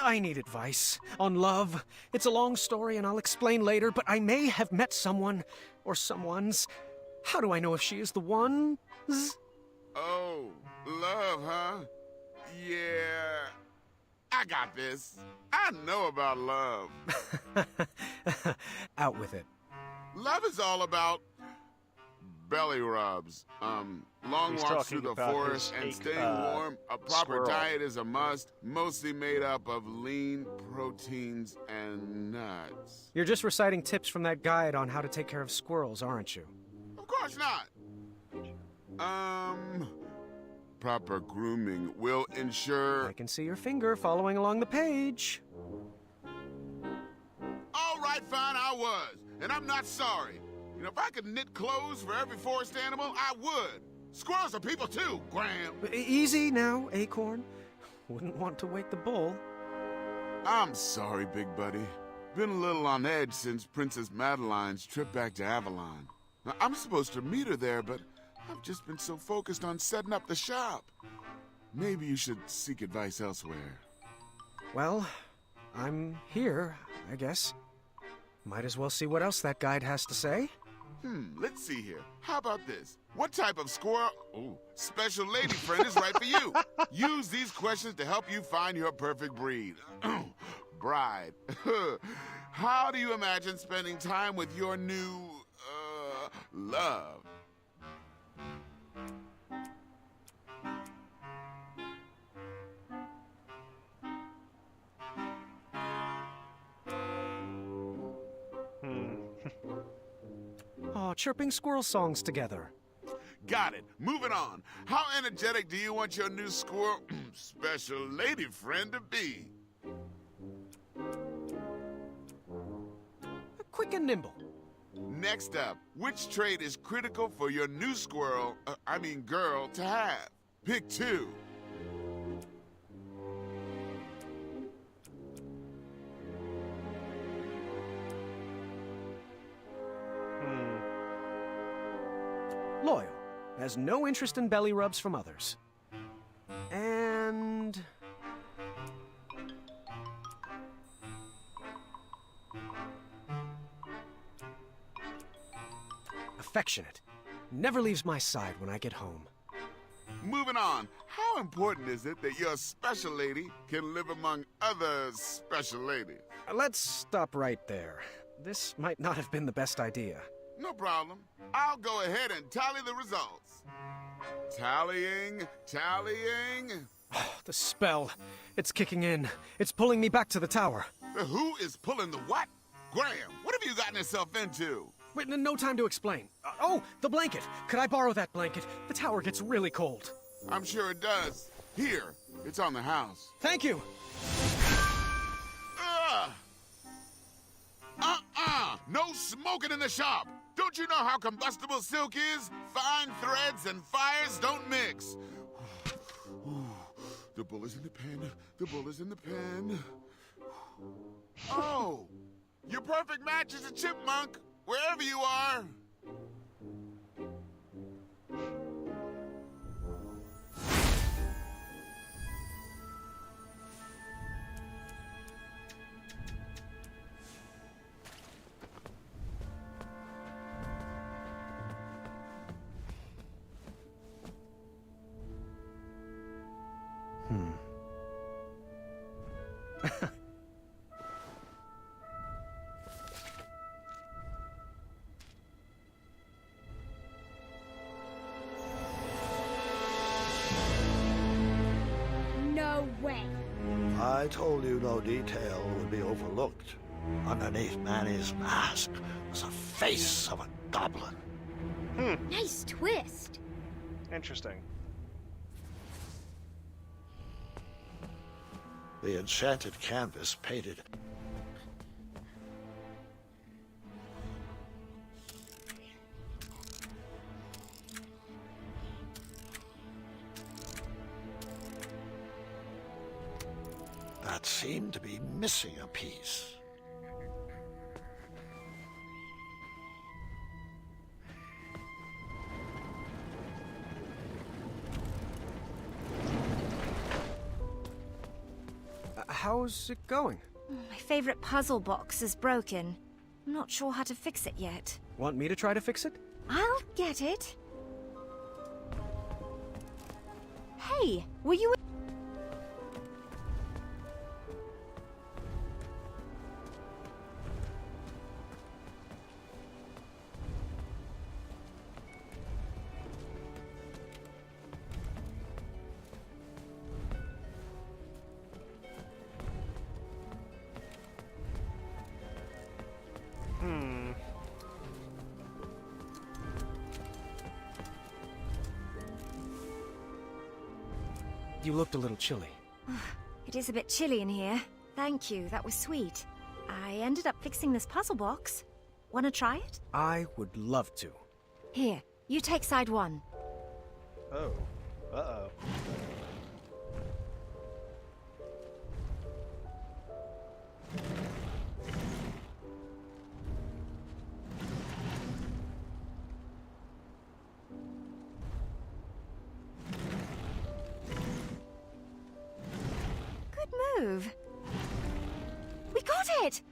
I need advice on love. It's a long story and I'll explain later, but I may have met someone or someone's. How do I know if she is the one? Oh, love, huh? Yeah, I got this. I know about love. Out with it. Love is all about belly rubs, long He's walks through talking the about forest his and ache, staying warm. A proper squirrel. diet is a must, mostly made up of lean proteins and nuts. You're just reciting tips from that guide on how to take care of squirrels, aren't you? Of course not. Proper grooming will ensure... I can see your finger following along the page. All right, fine, I was. And I'm not sorry. You know, if I could knit clothes for every forest animal, I would. Squirrels are people too, Graham. Easy now, Acorn. Wouldn't want to wake the bull. I'm sorry, big buddy. Been a little on edge since Princess Madeline's trip back to Avalon. Now, I'm supposed to meet her there, but I've just been so focused on setting up the shop. Maybe you should seek advice elsewhere. Well, I'm here, I guess. Might as well see what else that guide has to say. Let's see here. How about this? What type of squirrel... Ooh, special lady friend is right for you? Use these questions to help you find your perfect breed. Bride. How do you imagine spending time with your new, love? Oh, chirping squirrel songs together. Got it. Moving on. How energetic do you want your new squirrel special lady friend to be? Quick and nimble. Next up, which trait is critical for your new squirrel, girl, to have? Pick two. Loyal. Has no interest in belly rubs from others. And... affectionate. Never leaves my side when I get home. Moving on. How important is it that your special lady can live among other special ladies? Let's stop right there. This might not have been the best idea. No problem. I'll go ahead and tally the results. Tallying. The spell. It's kicking in. It's pulling me back to the tower. The who is pulling the what? Graham, what have you gotten yourself into? Wait, no time to explain. Oh, the blanket. Could I borrow that blanket? The tower gets really cold. I'm sure it does. Here, it's on the house. Thank you. No smoking in the shop. Don't you know how combustible silk is? Fine threads and fires don't mix. The bull is in the pen. The bull is in the pen. Oh, your perfect match is a chipmunk, wherever you are. No way. I told you no detail would be overlooked. Underneath Manny's mask was the face of a goblin. Nice twist. Interesting. The enchanted canvas painted. That seemed to be missing a piece. How's it going? My favorite puzzle box is broken. I'm not sure how to fix it yet. Want me to try to fix it? I'll get it. Hey, were you... You looked a little chilly. It is a bit chilly in here. Thank you, that was sweet. I ended up fixing this puzzle box. Wanna try it? I would love to. Here, you take side one. Oh. Uh-oh. Good move. We got it!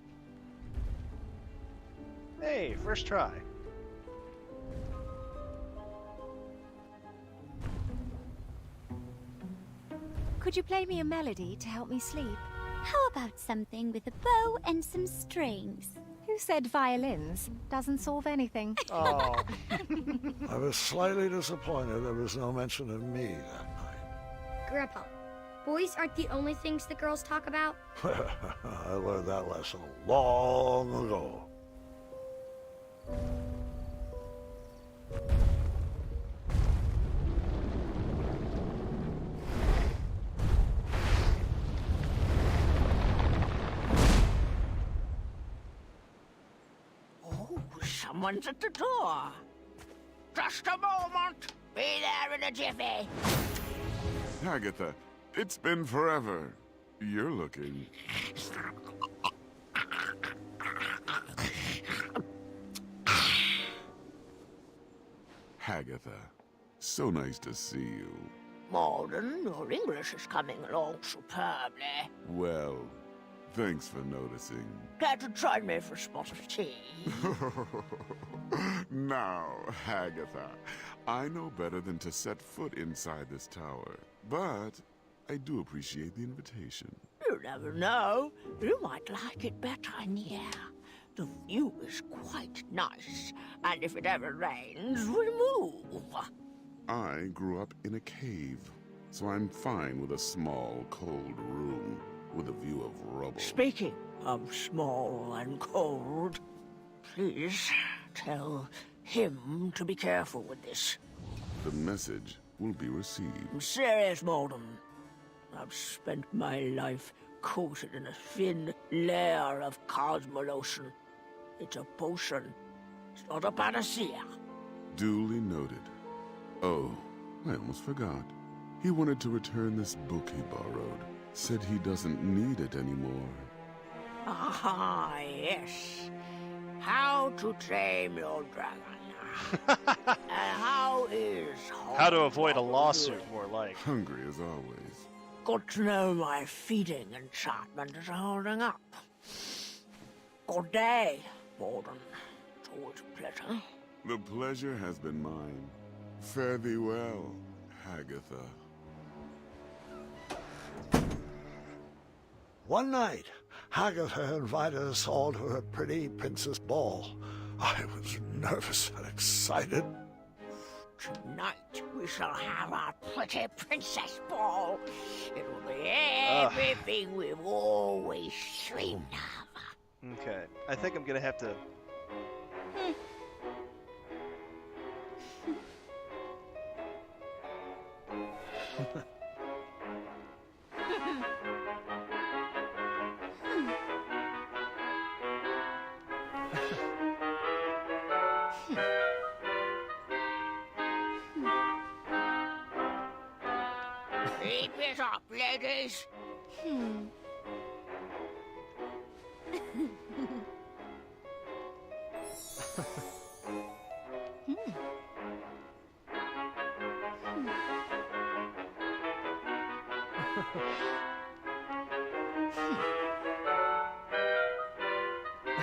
Hey, first try. Could you play me a melody to help me sleep? How about something with a bow and some strings? Who said violins? Doesn't solve anything. Oh. I was slightly disappointed there was no mention of me that night. Grandpa, boys aren't the only things the girls talk about. I learned that lesson long ago. Oh, someone's at the door. Just a moment. Be there in a jiffy. Agatha, it's been forever. You're looking... Agatha, so nice to see you. Malden, your English is coming along superbly. Well, thanks for noticing. Care to join me for a spot of tea? Now, Agatha, I know better than to set foot inside this tower, but I do appreciate the invitation. You never know. You might like it better near. The view is quite nice, and if it ever rains, we move. I grew up in a cave, so I'm fine with a small, cold room with a view of rubble. Speaking of small and cold, please tell him to be careful with this. The message will be received. I'm serious, Malden. I've spent my life coated in a thin layer of cosmolotion. It's a potion. It's not a panacea. Duly noted. Oh, I almost forgot. He wanted to return this book he borrowed. Said he doesn't need it anymore. Ah, yes. How to Tame Your Dragon. How is... How to avoid a lawsuit, more like. Hungry as always. Good to know my feeding enchantment is holding up. Good day, Malden. It's always a pleasure. The pleasure has been mine. Fare thee well, Agatha. One night, Agatha invited us all to her pretty princess ball. I was nervous and excited. Tonight we shall have our pretty princess ball. It will be everything we've always dreamed of. Okay, I think I'm gonna have to... Keep it up, ladies.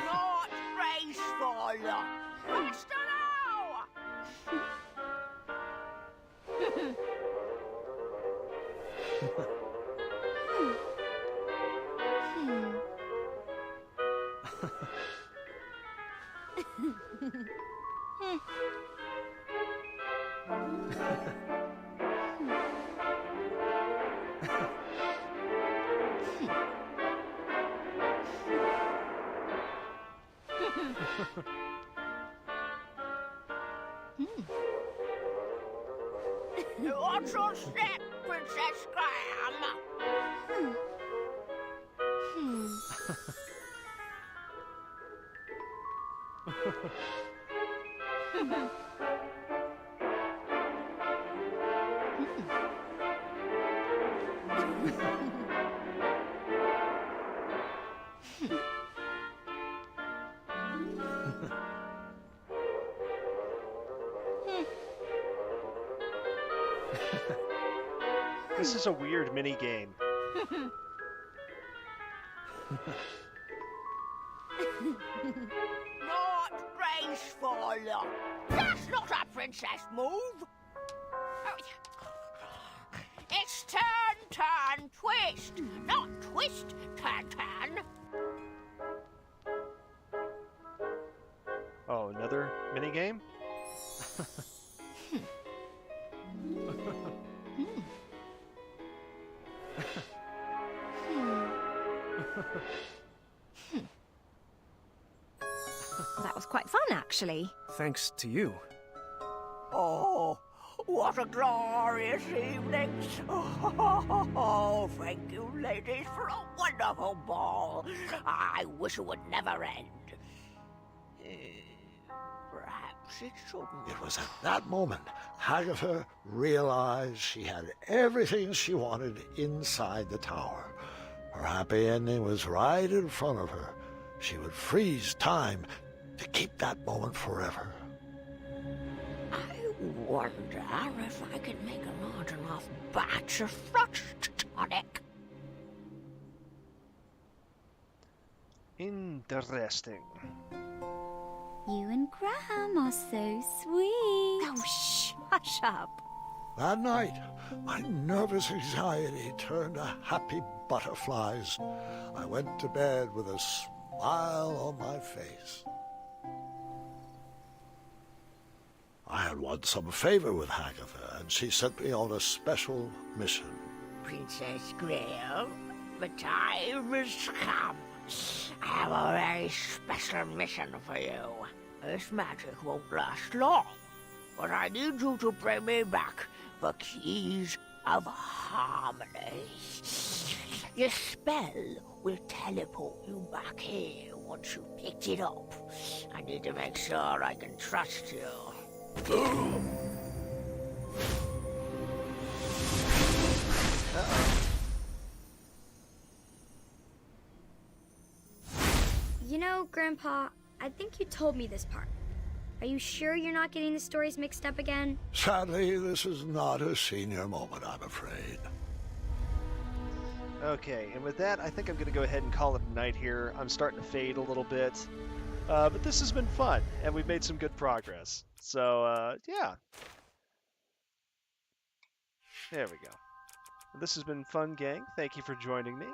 Not graceful. Faster now. Watch your step, Princess Graham. This is a weird mini game. Not graceful. That's not a princess move. It's turn, twist, not twist, Tan-Tan. Oh, another minigame? That was quite fun, actually. Thanks to you. Oh, what a glorious evening. Oh, thank you, ladies, for a wonderful ball. I wish it would never end. Perhaps it shouldn't. It was at that moment Hagatha realized she had everything she wanted inside the tower. Her happy ending was right in front of her. She would freeze time to keep that moment forever. I wonder if I can make a large enough batch of frost tonic. Interesting. You and Graham are so sweet. Oh, shh, hush up. That night, my nervous anxiety turned to happy butterflies. I went to bed with a smile on my face. I had won some favor with Hagatha, and she sent me on a special mission. Princess Graham, the time has come. I have a very special mission for you. This magic won't last long, but I need you to bring me back the keys of harmony. Your spell will teleport you back here once you picked it up. I need to make sure I can trust you. You know, Grandpa, I think you told me this part. Are you sure you're not getting the stories mixed up again? Sadly, this is not a senior moment, I'm afraid. Okay, and with that, I think I'm going to go ahead and call it a night here. I'm starting to fade a little bit. But this has been fun, and we've made some good progress. So, yeah. There we go. This has been fun, gang. Thank you for joining me.